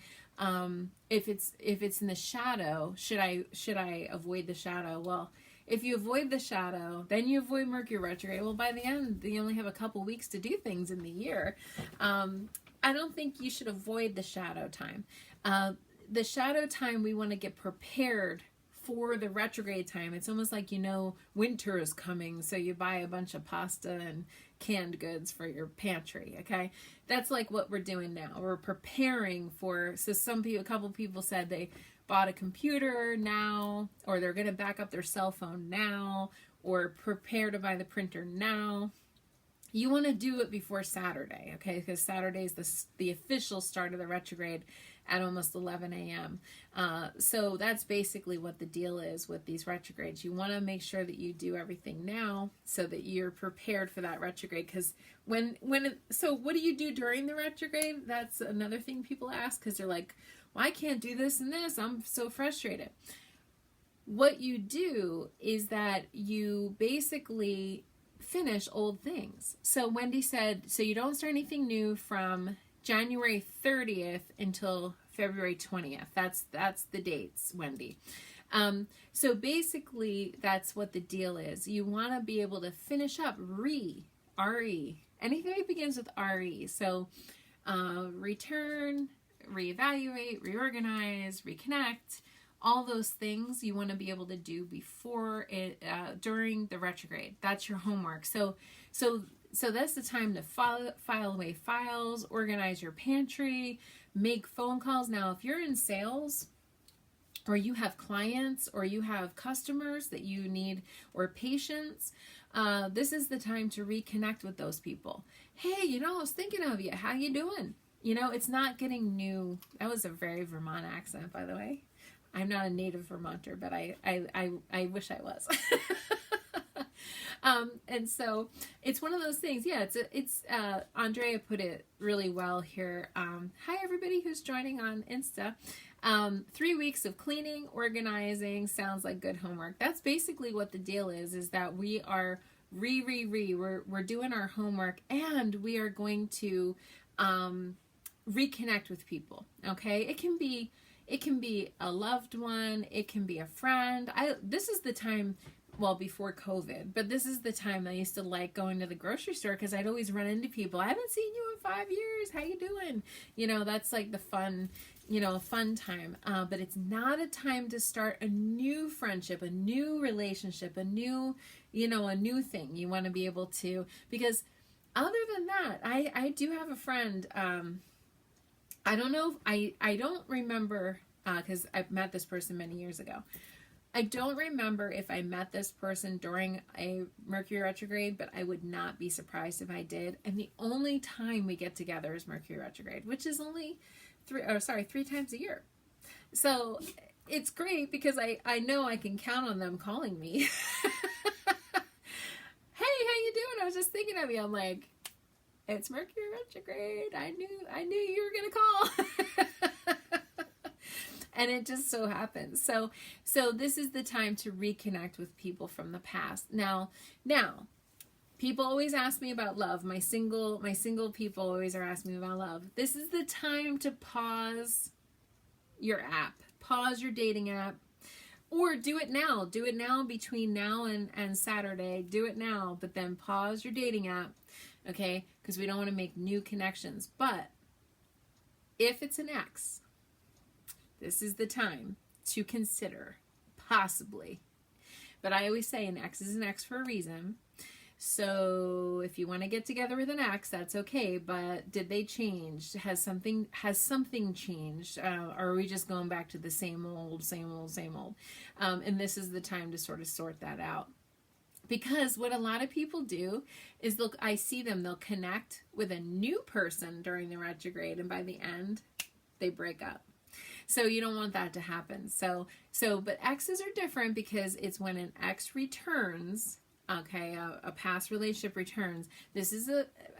if it's in the shadow, should I avoid the shadow? Well, if you avoid the shadow, then you avoid Mercury retrograde. Well, by the end, you only have a couple weeks to do things in the year. I don't think you should avoid the shadow time. The shadow time, we want to get prepared for the retrograde time. It's almost like, winter is coming, so you buy a bunch of pasta and canned goods for your pantry, okay? That's like what we're doing now. We're preparing for, so a couple people said they bought a computer now, or they're going to back up their cell phone now, or prepare to buy the printer now. You want to do it before Saturday, okay? Because Saturday is the official start of the retrograde at almost 11 a.m. So that's basically what the deal is with these retrogrades. You want to make sure that you do everything now so that you're prepared for that retrograde. Because so what do you do during the retrograde? That's another thing people ask, because they're like, well, I can't do this and this. I'm so frustrated. What you do is that you basically finish old things. So Wendy said, so you don't start anything new from January 30th until February 20th. That's the dates, Wendy. So basically, that's what the deal is. You want to be able to finish up RE, anything that begins with RE. So return, reevaluate, reorganize, reconnect, all those things you want to be able to do before it, during the retrograde. That's your homework. So So that's the time to file away files, organize your pantry, make phone calls. Now, if you're in sales, or you have clients, or you have customers that you need, or patients, this is the time to reconnect with those people. Hey, I was thinking of you. How you doing? It's not getting new. That was a very Vermont accent, by the way. I'm not a native Vermonter, but I wish I was. And so it's one of those things. Yeah, it's Andrea put it really well here. Hi, everybody who's joining on Insta. 3 weeks of cleaning, organizing, sounds like good homework. That's basically what the deal is that we are we're doing our homework, and we are going to reconnect with people. Okay. It can be a loved one. It can be a friend. This is the time, well, before COVID, but this is the time I used to like going to the grocery store, because I'd always run into people. I haven't seen you in 5 years. How you doing? That's like the fun, a fun time. But it's not a time to start a new friendship, a new relationship, a new thing. You want to be able to, because other than that, I do have a friend, I don't know, I don't remember, because I've met this person many years ago. I don't remember if I met this person during a Mercury retrograde, but I would not be surprised if I did. And the only time we get together is Mercury retrograde, which is only 3 times a year. So it's great, because I know I can count on them calling me. Hey, how you doing? I was just thinking of you. I'm like, it's Mercury retrograde. I knew you were going to call. And it just so happens. So this is the time to reconnect with people from the past. Now, people always ask me about love. My single people always are asking me about love. This is the time to pause your app. Pause your dating app. Or do it now. Do it now, between now and Saturday. Do it now. But then pause your dating app. Okay? Because we don't want to make new connections. But if it's an ex, this is the time to consider, possibly. But I always say an ex is an ex for a reason. So if you want to get together with an ex, that's okay. But did they change? Has something changed? Or are we just going back to the same old? And this is the time to sort of sort that out. Because what a lot of people do is I see them, they'll connect with a new person during the retrograde, and by the end, they break up. So you don't want that to happen. But exes are different, because it's when an ex returns, okay, a past relationship returns. This is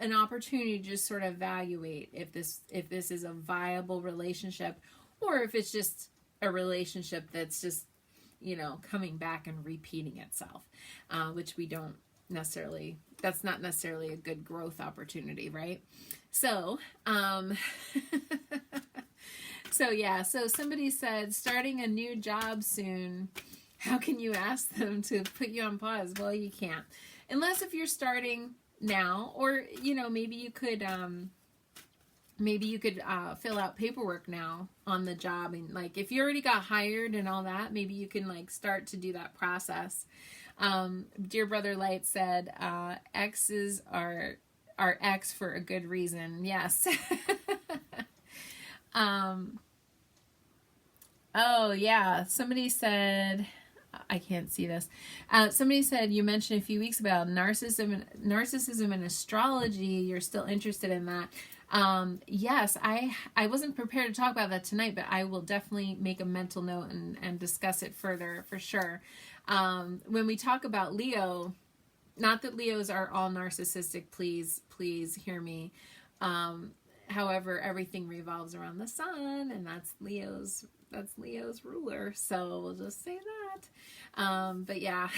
an opportunity to just sort of evaluate if this is a viable relationship, or if it's just a relationship that's just, coming back and repeating itself, which we don't necessarily, that's not necessarily a good growth opportunity, right? So, So somebody said, starting a new job soon. How can you ask them to put you on pause? Well, you can't. Unless if you're starting now, or, maybe you could fill out paperwork now on the job. And like, if you already got hired and all that, maybe you can like start to do that process. Dear Brother Light said, exes are ex for a good reason. Yes. Oh yeah, somebody said, I can't see this. Somebody said, you mentioned a few weeks about narcissism and astrology. You're still interested in that. Yes, I wasn't prepared to talk about that tonight, but I will definitely make a mental note and discuss it further for sure. When we talk about Leo, not that Leos are all narcissistic, please hear me. However, everything revolves around the sun, and that's Leo's ruler. So we'll just say that. But yeah,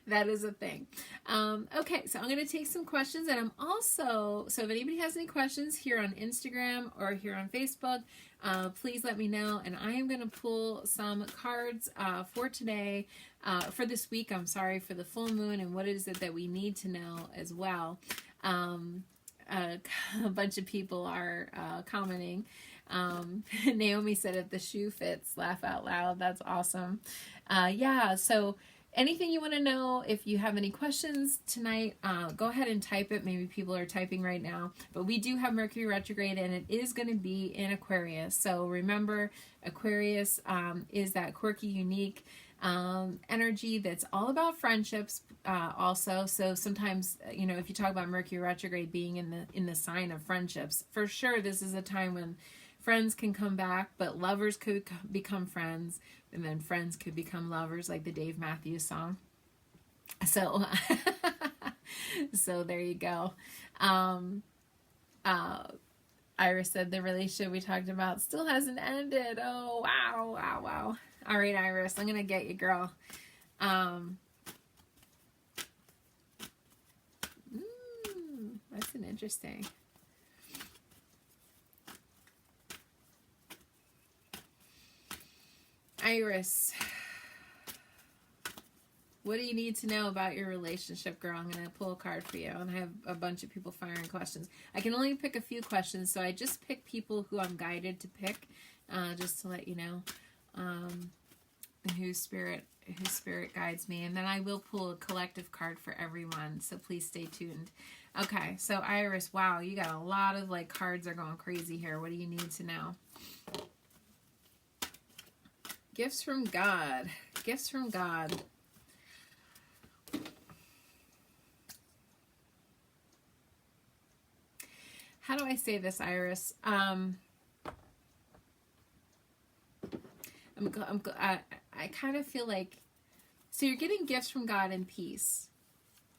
that is a thing. Okay, so I'm going to take some questions, and I'm also, so if anybody has any questions here on Instagram or here on Facebook, please let me know, and I am going to pull some cards for today, for this week, for the full moon, and what is it that we need to know as well. A bunch of people are commenting. Naomi said, if the shoe fits, laugh out loud. That's awesome. Yeah, so anything you want to know, if you have any questions tonight, go ahead and type it. Maybe people are typing right now. But we do have Mercury retrograde, and it is going to be in Aquarius. So remember, Aquarius is that quirky, unique energy that's all about friendships also. So sometimes, you know, if you talk about Mercury retrograde being in the sign of friendships, for sure this is a time when friends can come back, but lovers could become friends, and then friends could become lovers, like the Dave Matthews song. So so there you go. Iris said the relationship we talked about still hasn't ended. Oh, wow, wow, wow. All right, Iris, I'm going to get you, girl. That's an interesting. Iris, what do you need to know about your relationship, girl? I'm going to pull a card for you, and I have a bunch of people firing questions. I can only pick a few questions, so I just pick people who I'm guided to pick, just to let you know whose spirit guides me. And then I will pull a collective card for everyone, so please stay tuned. Okay, so Iris, wow, you got a lot of like cards are going crazy here. What do you need to know? Gifts from God. Gifts from God. How do I say this, Iris? I kind of feel like, so you're getting gifts from God and peace,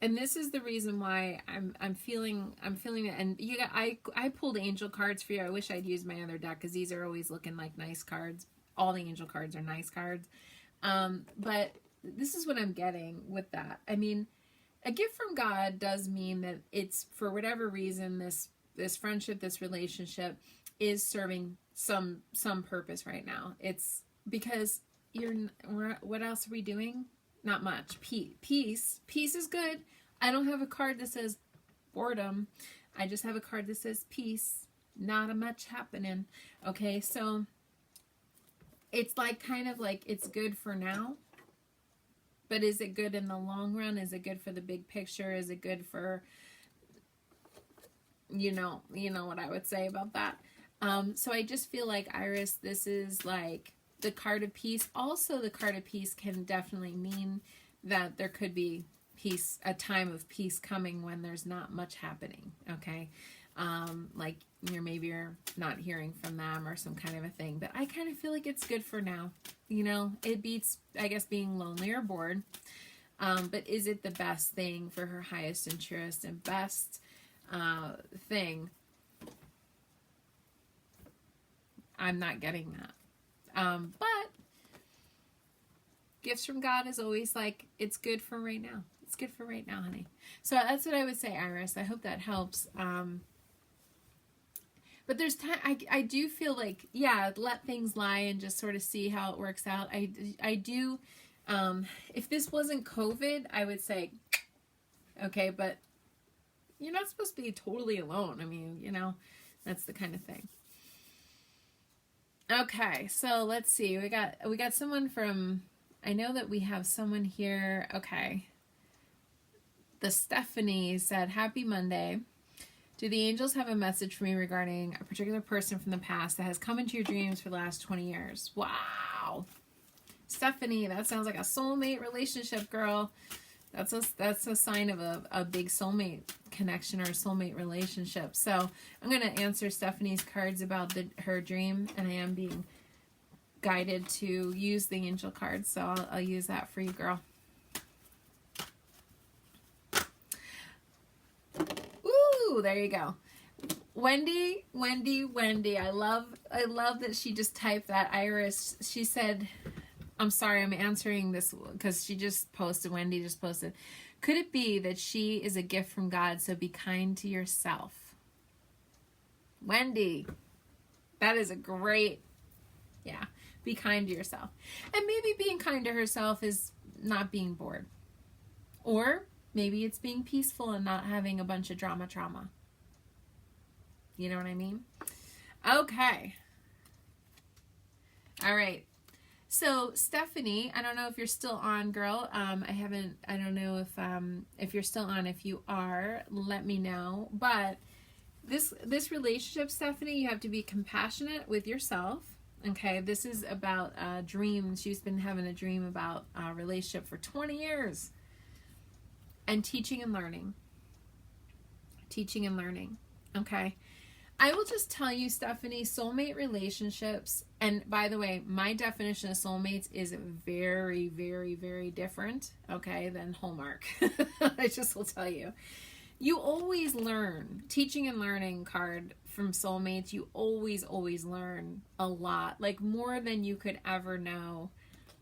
and this is the reason why I'm feeling it. And you got, I pulled angel cards for you. I wish I'd used my other deck, because these are always looking like nice cards. All the angel cards are nice cards, but this is what I'm getting with that. I mean, a gift from God does mean that it's, for whatever reason, this friendship, this relationship is serving some purpose right now. It's because what else are we doing? Not much. Peace is good. I don't have a card that says boredom. I just have a card that says peace. Not a much happening. Okay, so it's like kind of like it's good for now, but is it good in the long run? Is it good for the big picture? Is it good for, you know what I would say about that? So I just feel like, Iris, this is like the card of peace. Also, the card of peace can definitely mean that there could be peace, a time of peace coming when there's not much happening. Okay. Like maybe you're not hearing from them or some kind of a thing, but I kind of feel like it's good for now. You know, it beats, I guess, being lonely or bored. But is it the best thing for her highest and truest and best thing? I'm not getting that. But gifts from God is always like, it's good for right now. It's good for right now, honey. So that's what I would say, Iris. I hope that helps. But there's time, I do feel like, yeah, let things lie and just sort of see how it works out. I do, if this wasn't COVID, I would say, okay, but you're not supposed to be totally alone. I mean, you know, that's the kind of thing. Okay, so let's see. We got someone from, I know that we have someone here. Okay. The Stephanie said, happy Monday. Do the angels have a message for me regarding a particular person from the past that has come into your dreams for the last 20 years? Wow. Stephanie, that sounds like a soulmate relationship, girl. That's a sign of a big soulmate connection or a soulmate relationship. So I'm going to answer Stephanie's cards about her dream, and I am being guided to use the angel cards. So I'll use that for you, girl. Ooh, there you go. Wendy. I love that she just typed that. Iris, she said, I'm sorry, I'm answering this because she just posted, Wendy just posted, could it be that she is a gift from God, so be kind to yourself? Wendy, that is a great, yeah, be kind to yourself. And maybe being kind to herself is not being bored. Or maybe it's being peaceful and not having a bunch of drama. You know what I mean? Okay. All right. So Stephanie, I don't know if you're still on, girl. I don't know if you're still on. If you are, let me know. But this relationship, Stephanie, you have to be compassionate with yourself. Okay, this is about dreams. She's been having a dream about a relationship for 20 years. And teaching and learning. Teaching and learning. Okay. I will just tell you, Stephanie, soulmate relationships, and by the way, my definition of soulmates is very, very, very different, okay, than Hallmark. I just will tell you. You always learn. Teaching and learning card from soulmates, you always, always learn a lot, like more than you could ever know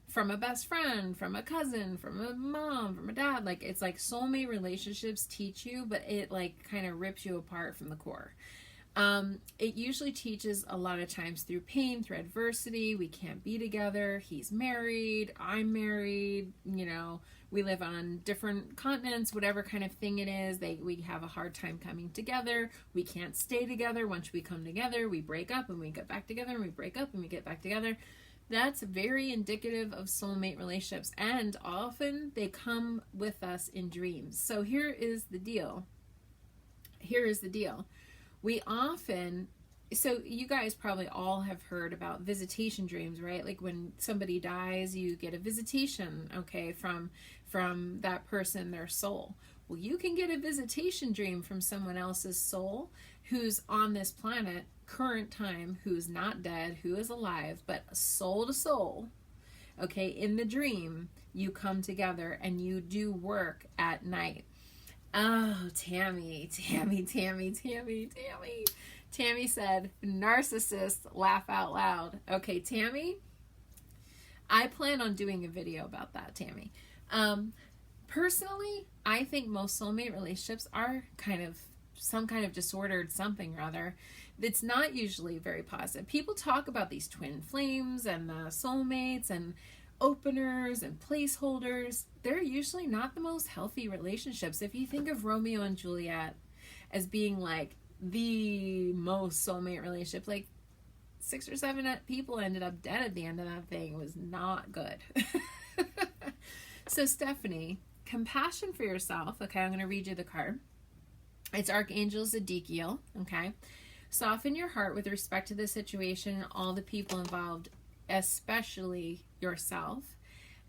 from a best friend, from a cousin, from a mom, from a dad. Like, it's like soulmate relationships teach you, but it like kind of rips you apart from the core. It usually teaches a lot of times through pain, through adversity. We can't be together. He's married. I'm married. You know, we live on different continents, whatever kind of thing it is. We have a hard time coming together. We can't stay together. Once we come together, we break up and we get back together, and we break up and we get back together. That's very indicative of soulmate relationships. And often they come with us in dreams. So here is the deal. We often, so you guys probably all have heard about visitation dreams, right? Like when somebody dies, you get a visitation, okay, from that person, their soul. Well, you can get a visitation dream from someone else's soul who's on this planet, current time, who's not dead, who is alive, but soul to soul, okay? In the dream, you come together and you do work at night. Oh, Tammy said, narcissist, laugh out loud. Okay, Tammy, I plan on doing a video about that, Tammy. Personally, I think most soulmate relationships are some kind of disordered something or other. It's not usually very positive. People talk about these twin flames and the soulmates and openers and placeholders. They're usually not the most healthy relationships. If you think of Romeo and Juliet as being like the most soulmate relationship, like 6 or 7 people ended up dead at the end of that thing. It was not good. So Stephanie, compassion for yourself. Okay, I'm going to read you the card. It's Archangel Zedekiel. Okay, soften your heart with respect to the situation and all the people involved, especially yourself.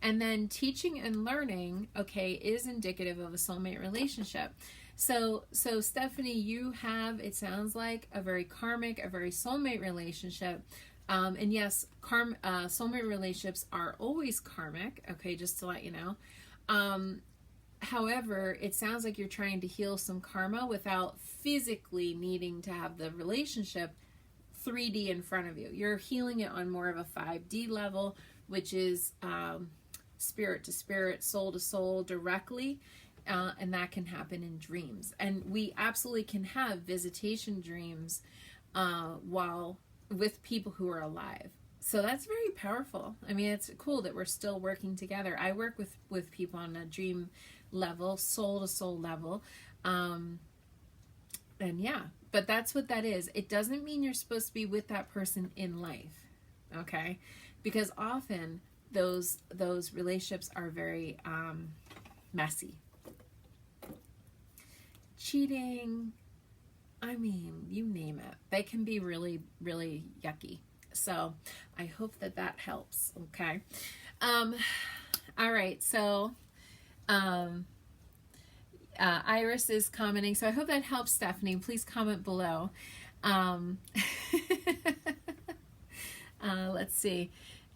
And then teaching and learning, okay, is indicative of a soulmate relationship. So Stephanie, you have, it sounds like, a very karmic, a very soulmate relationship. And yes, soulmate relationships are always karmic, okay, just to let you know. However, it sounds like you're trying to heal some karma without physically needing to have the relationship 3D in front of you. You're healing it on more of a 5D level, which is spirit to spirit, soul to soul directly, and that can happen in dreams. And we absolutely can have visitation dreams while with people who are alive. So that's very powerful. I mean, it's cool that we're still working together. I work with people on a dream level, soul to soul level. And yeah, but that's what that is. It doesn't mean you're supposed to be with that person in life, okay? Because often those relationships are very messy. Cheating, I mean, you name it. They can be really, really yucky. So I hope that helps, okay? All right, so Iris is commenting. So I hope that helps, Stephanie. Please comment below. Let's see.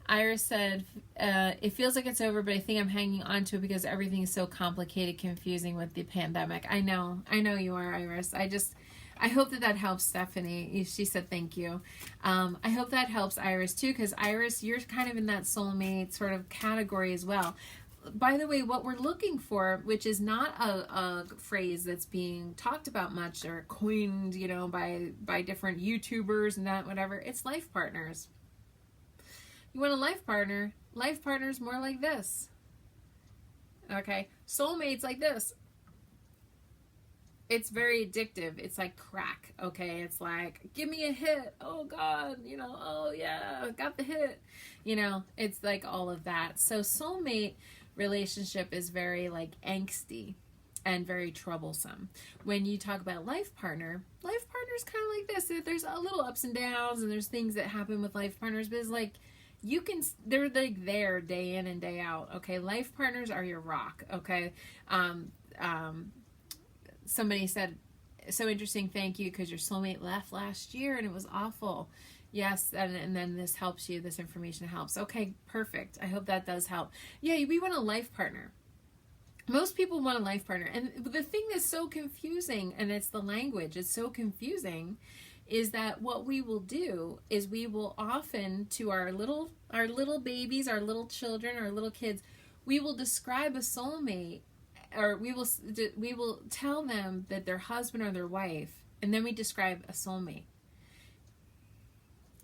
Iris said, it feels like it's over, but I think I'm hanging on to it because everything is so complicated, confusing with the pandemic. I know you are, Iris. I hope that helps, Stephanie. She said thank you. I hope that helps Iris too, because Iris, you're kind of in that soulmate sort of category as well. By the way, what we're looking for, which is not a phrase that's being talked about much or coined, by different YouTubers and that, whatever, it's life partners. You want a life partner? Life partners more like this. Okay? Soulmates like this. It's very addictive. It's like crack, okay? It's like, give me a hit. Oh God, oh yeah, got the hit. It's like all of that. So soulmate relationship is very like angsty and very troublesome. When you talk about life partner is kind of like this. There's a little ups and downs, and there's things that happen with life partners, but it's like they're like there day in and day out, okay? Life partners are your rock, okay? Somebody said, so interesting, thank you, because your soulmate left last year and it was awful. Yes, and then this helps you, this information helps. Okay, perfect. I hope that does help. Yeah, we want a life partner. Most people want a life partner. And the thing that's so confusing, and it's the language, it's so confusing, is that what we will do is we will often, to our little babies, our little children, our little kids, we will describe a soulmate, or we will tell them that their husband or their wife, and then we describe a soulmate.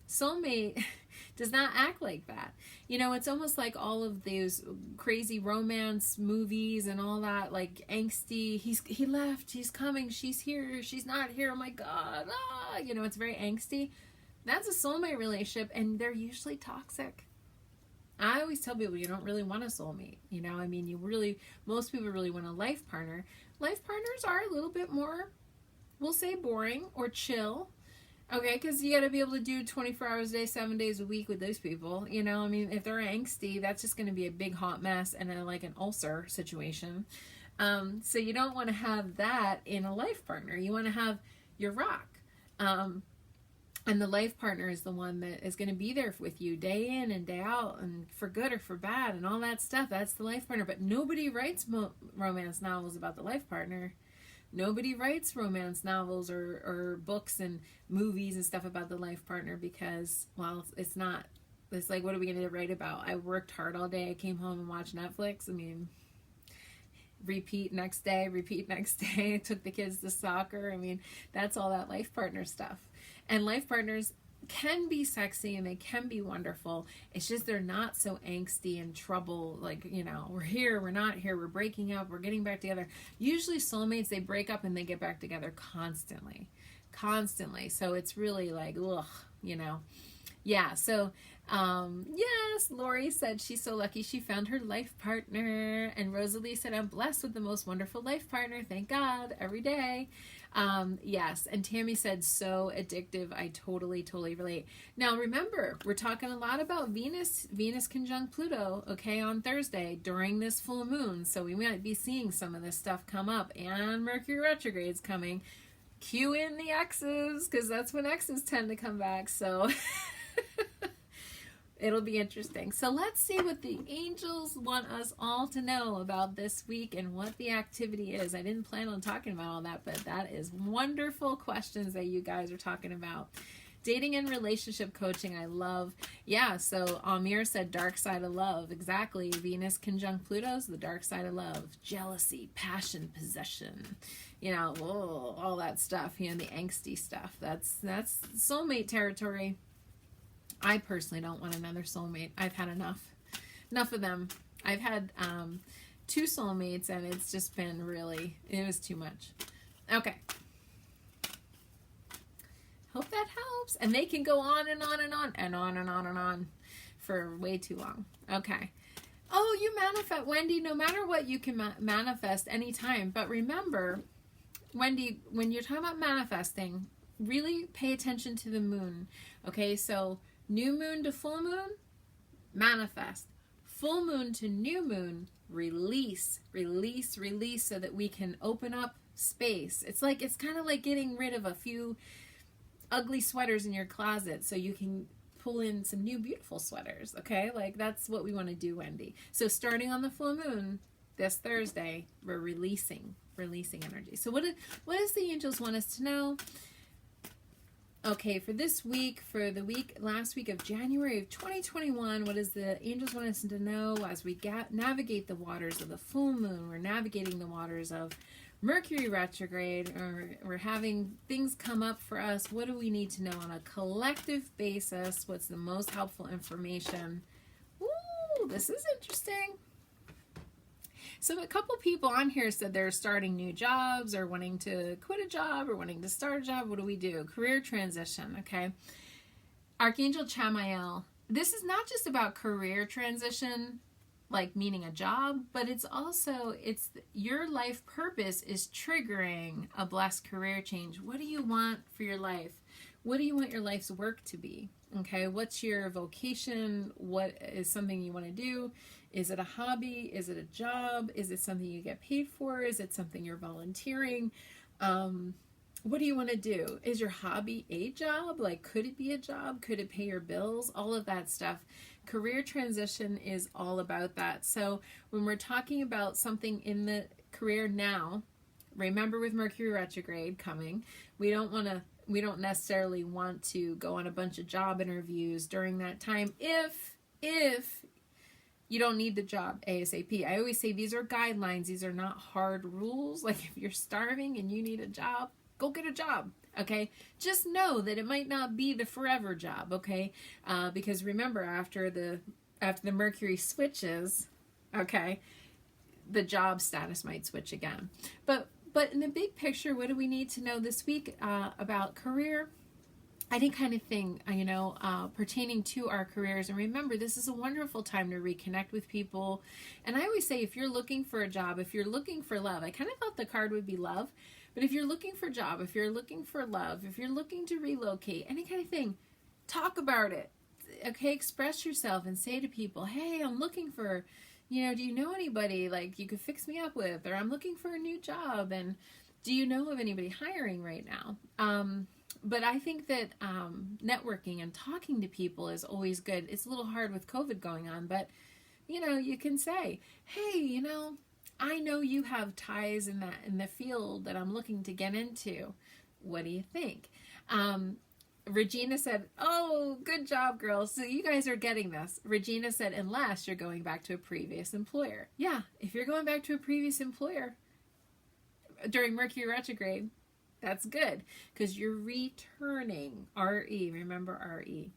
Soulmate does not act like that. It's almost like all of those crazy romance movies and all that, like angsty, he left, he's coming, she's here, she's not here, oh my God, it's very angsty. That's a soulmate relationship, and they're usually toxic. I always tell people you don't really want a soulmate. Most people really want a life partner. Life partners are a little bit more, we'll say, boring or chill. Okay, because you got to be able to do 24 hours a day, 7 days a week with those people. If they're angsty, that's just going to be a big hot mess and like an ulcer situation. So you don't want to have that in a life partner. You want to have your rock. And the life partner is the one that is going to be there with you day in and day out, and for good or for bad and all that stuff. That's the life partner. But nobody writes romance novels about the life partner. Nobody writes romance novels or books and movies and stuff about the life partner because, well, it's like, what are we going to write about? I worked hard all day. I came home and watched Netflix. Repeat next day. I took the kids to soccer. That's all that life partner stuff. And life partners can be sexy and they can be wonderful. It's just they're not so angsty and trouble, like, we're here, we're not here, we're breaking up, we're getting back together. Usually soulmates, they break up and they get back together constantly. So it's really like, ugh, Yeah, so yes, Lori said she's so lucky she found her life partner. And Rosalie said, I'm blessed with the most wonderful life partner. Thank God, every day. Yes, and Tammy said, so addictive. I totally relate. Now remember, we're talking a lot about Venus conjunct Pluto, okay, on Thursday during this full moon. So we might be seeing some of this stuff come up, and Mercury retrograde's coming. Cue in the X's, because that's when X's tend to come back. So it'll be interesting. So let's see what the angels want us all to know about this week and what the activity is. I didn't plan on talking about all that, but that is wonderful questions that you guys are talking about. Dating and relationship coaching, I love. Yeah, so Amir said dark side of love. Exactly. Venus conjunct Pluto's the dark side of love. Jealousy, passion, possession. All that stuff. The angsty stuff. That's soulmate territory. I personally don't want another soulmate. I've had enough of them. I've had 2 soulmates, and it's just been it was too much. Okay. Hope that helps. And they can go on and on and on and on and on and on for way too long. Okay. Oh, you manifest, Wendy, no matter what, you can manifest anytime. But remember, Wendy, when you're talking about manifesting, really pay attention to the moon. Okay, so new moon to full moon, manifest. Full moon to new moon, release so that we can open up space. It's kind of like getting rid of a few ugly sweaters in your closet so you can pull in some new beautiful sweaters, okay? That's what we want to do, Wendy. So starting on the full moon this Thursday, we're releasing energy. So what does the angels want us to know? Okay, for this week, for the last week of January of 2021, what does the angels want us to know as we navigate the waters of the full moon? We're navigating the waters of Mercury retrograde, or we're having things come up for us. What do we need to know on a collective basis? What's the most helpful information? Ooh, this is interesting. So a couple people on here said they're starting new jobs or wanting to quit a job or wanting to start a job. What do we do? Career transition, okay? Archangel Chamael. This is not just about career transition, like meaning a job, but it's your life purpose is triggering a blessed career change. What do you want for your life? What do you want your life's work to be? Okay, what's your vocation? What is something you want to do? Is it a hobby? Is it a job? Is it something you get paid for? Is it something you're volunteering? What do you want to do? Is your hobby a job? Like, could it be a job? Could it pay your bills? All of that stuff. Career transition is all about that. So when we're talking about something in the career now, remember with Mercury Retrograde coming, we don't necessarily want to go on a bunch of job interviews during that time if you don't need the job ASAP. I always say these are guidelines. These are not hard rules. Like, if you're starving and you need a job, go get a job, okay? Just know that it might not be the forever job, okay? Because remember, after the Mercury switches, okay, the job status might switch again. But in the big picture, what do we need to know this week about career? Any kind of thing, pertaining to our careers. And remember, this is a wonderful time to reconnect with people. And I always say, if you're looking for a job, if you're looking for love, I kind of thought the card would be love. But if you're looking for a job, if you're looking for love, if you're looking to relocate, any kind of thing, talk about it. Okay, express yourself and say to people, hey, I'm looking for, do you know anybody like you could fix me up with? Or I'm looking for a new job. And do you know of anybody hiring right now? But I think that networking and talking to people is always good. It's a little hard with COVID going on, but, you can say, hey, I know you have ties in the field that I'm looking to get into. What do you think? Regina said, oh, good job, girls. So you guys are getting this. Regina said, unless you're going back to a previous employer. Yeah, if you're going back to a previous employer during Mercury Retrograde, that's good because you're returning. R-E, remember R-E.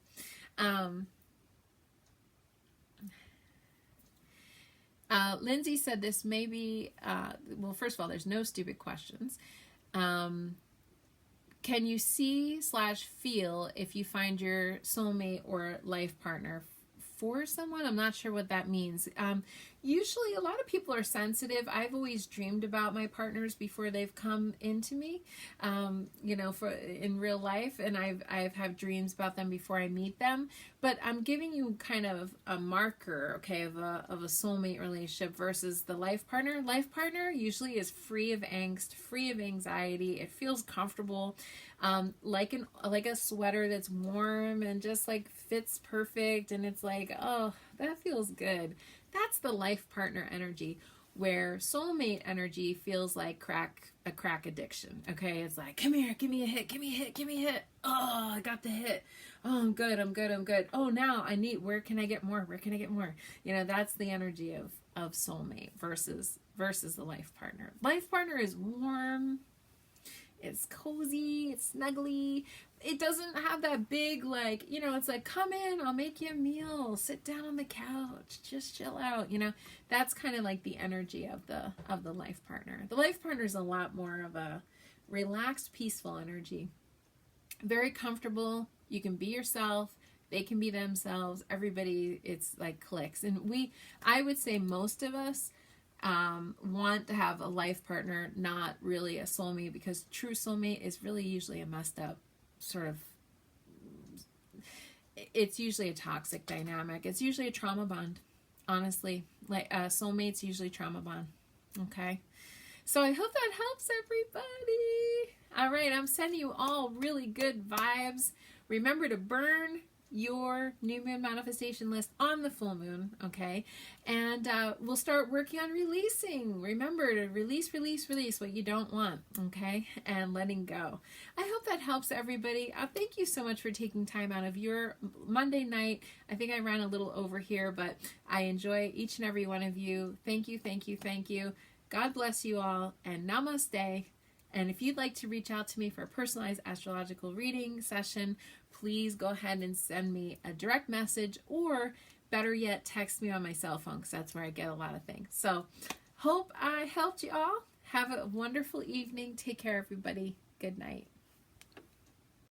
Lindsay said this may be, well, first of all, there's no stupid questions. Can you see/feel if you find your soulmate or life partner for someone? I'm not sure what that means. Usually a lot of people are sensitive. I've always dreamed about my partners before they've come into me, for in real life, and I've had dreams about them before I meet them. But I'm giving you kind of a marker, okay, of a soulmate relationship versus the life partner. Life partner usually is free of angst, free of anxiety. It feels comfortable, like a sweater that's warm and just like fits perfect, and it's like, oh, that feels good. That's the life partner energy, where soulmate energy feels like a crack addiction. Okay, it's like, come here, give me a hit, give me a hit, give me a hit. Oh, I got the hit. Oh, I'm good. Oh, now where can I get more? That's the energy of soulmate versus the life partner. Life partner is warm. It's cozy, it's snuggly. It doesn't have that big, it's like, come in, I'll make you a meal, sit down on the couch, just chill out. That's kind of like the energy of the life partner. The life partner is a lot more of a relaxed, peaceful energy. Very comfortable. You can be yourself. They can be themselves. Everybody, it's like clicks. And I would say most of us want to have a life partner, not really a soulmate, because true soulmate is really usually a messed up sort of, it's usually a toxic dynamic. It's usually a trauma bond, honestly. Like soulmate's usually trauma bond. Okay, so I hope that helps everybody. All right, I'm sending you all really good vibes. Remember to burn your new moon manifestation list on the full moon, okay? And we'll start working on releasing. Remember to release what you don't want, okay? And letting go. I hope that helps everybody. Thank you so much for taking time out of your Monday night. I think I ran a little over here, but I enjoy each and every one of you. Thank you. God bless you all, and namaste. And if you'd like to reach out to me for a personalized astrological reading session, please go ahead and send me a direct message, or better yet, text me on my cell phone, because that's where I get a lot of things. So Hope I helped you all. Have a wonderful evening. Take care, everybody. Good night.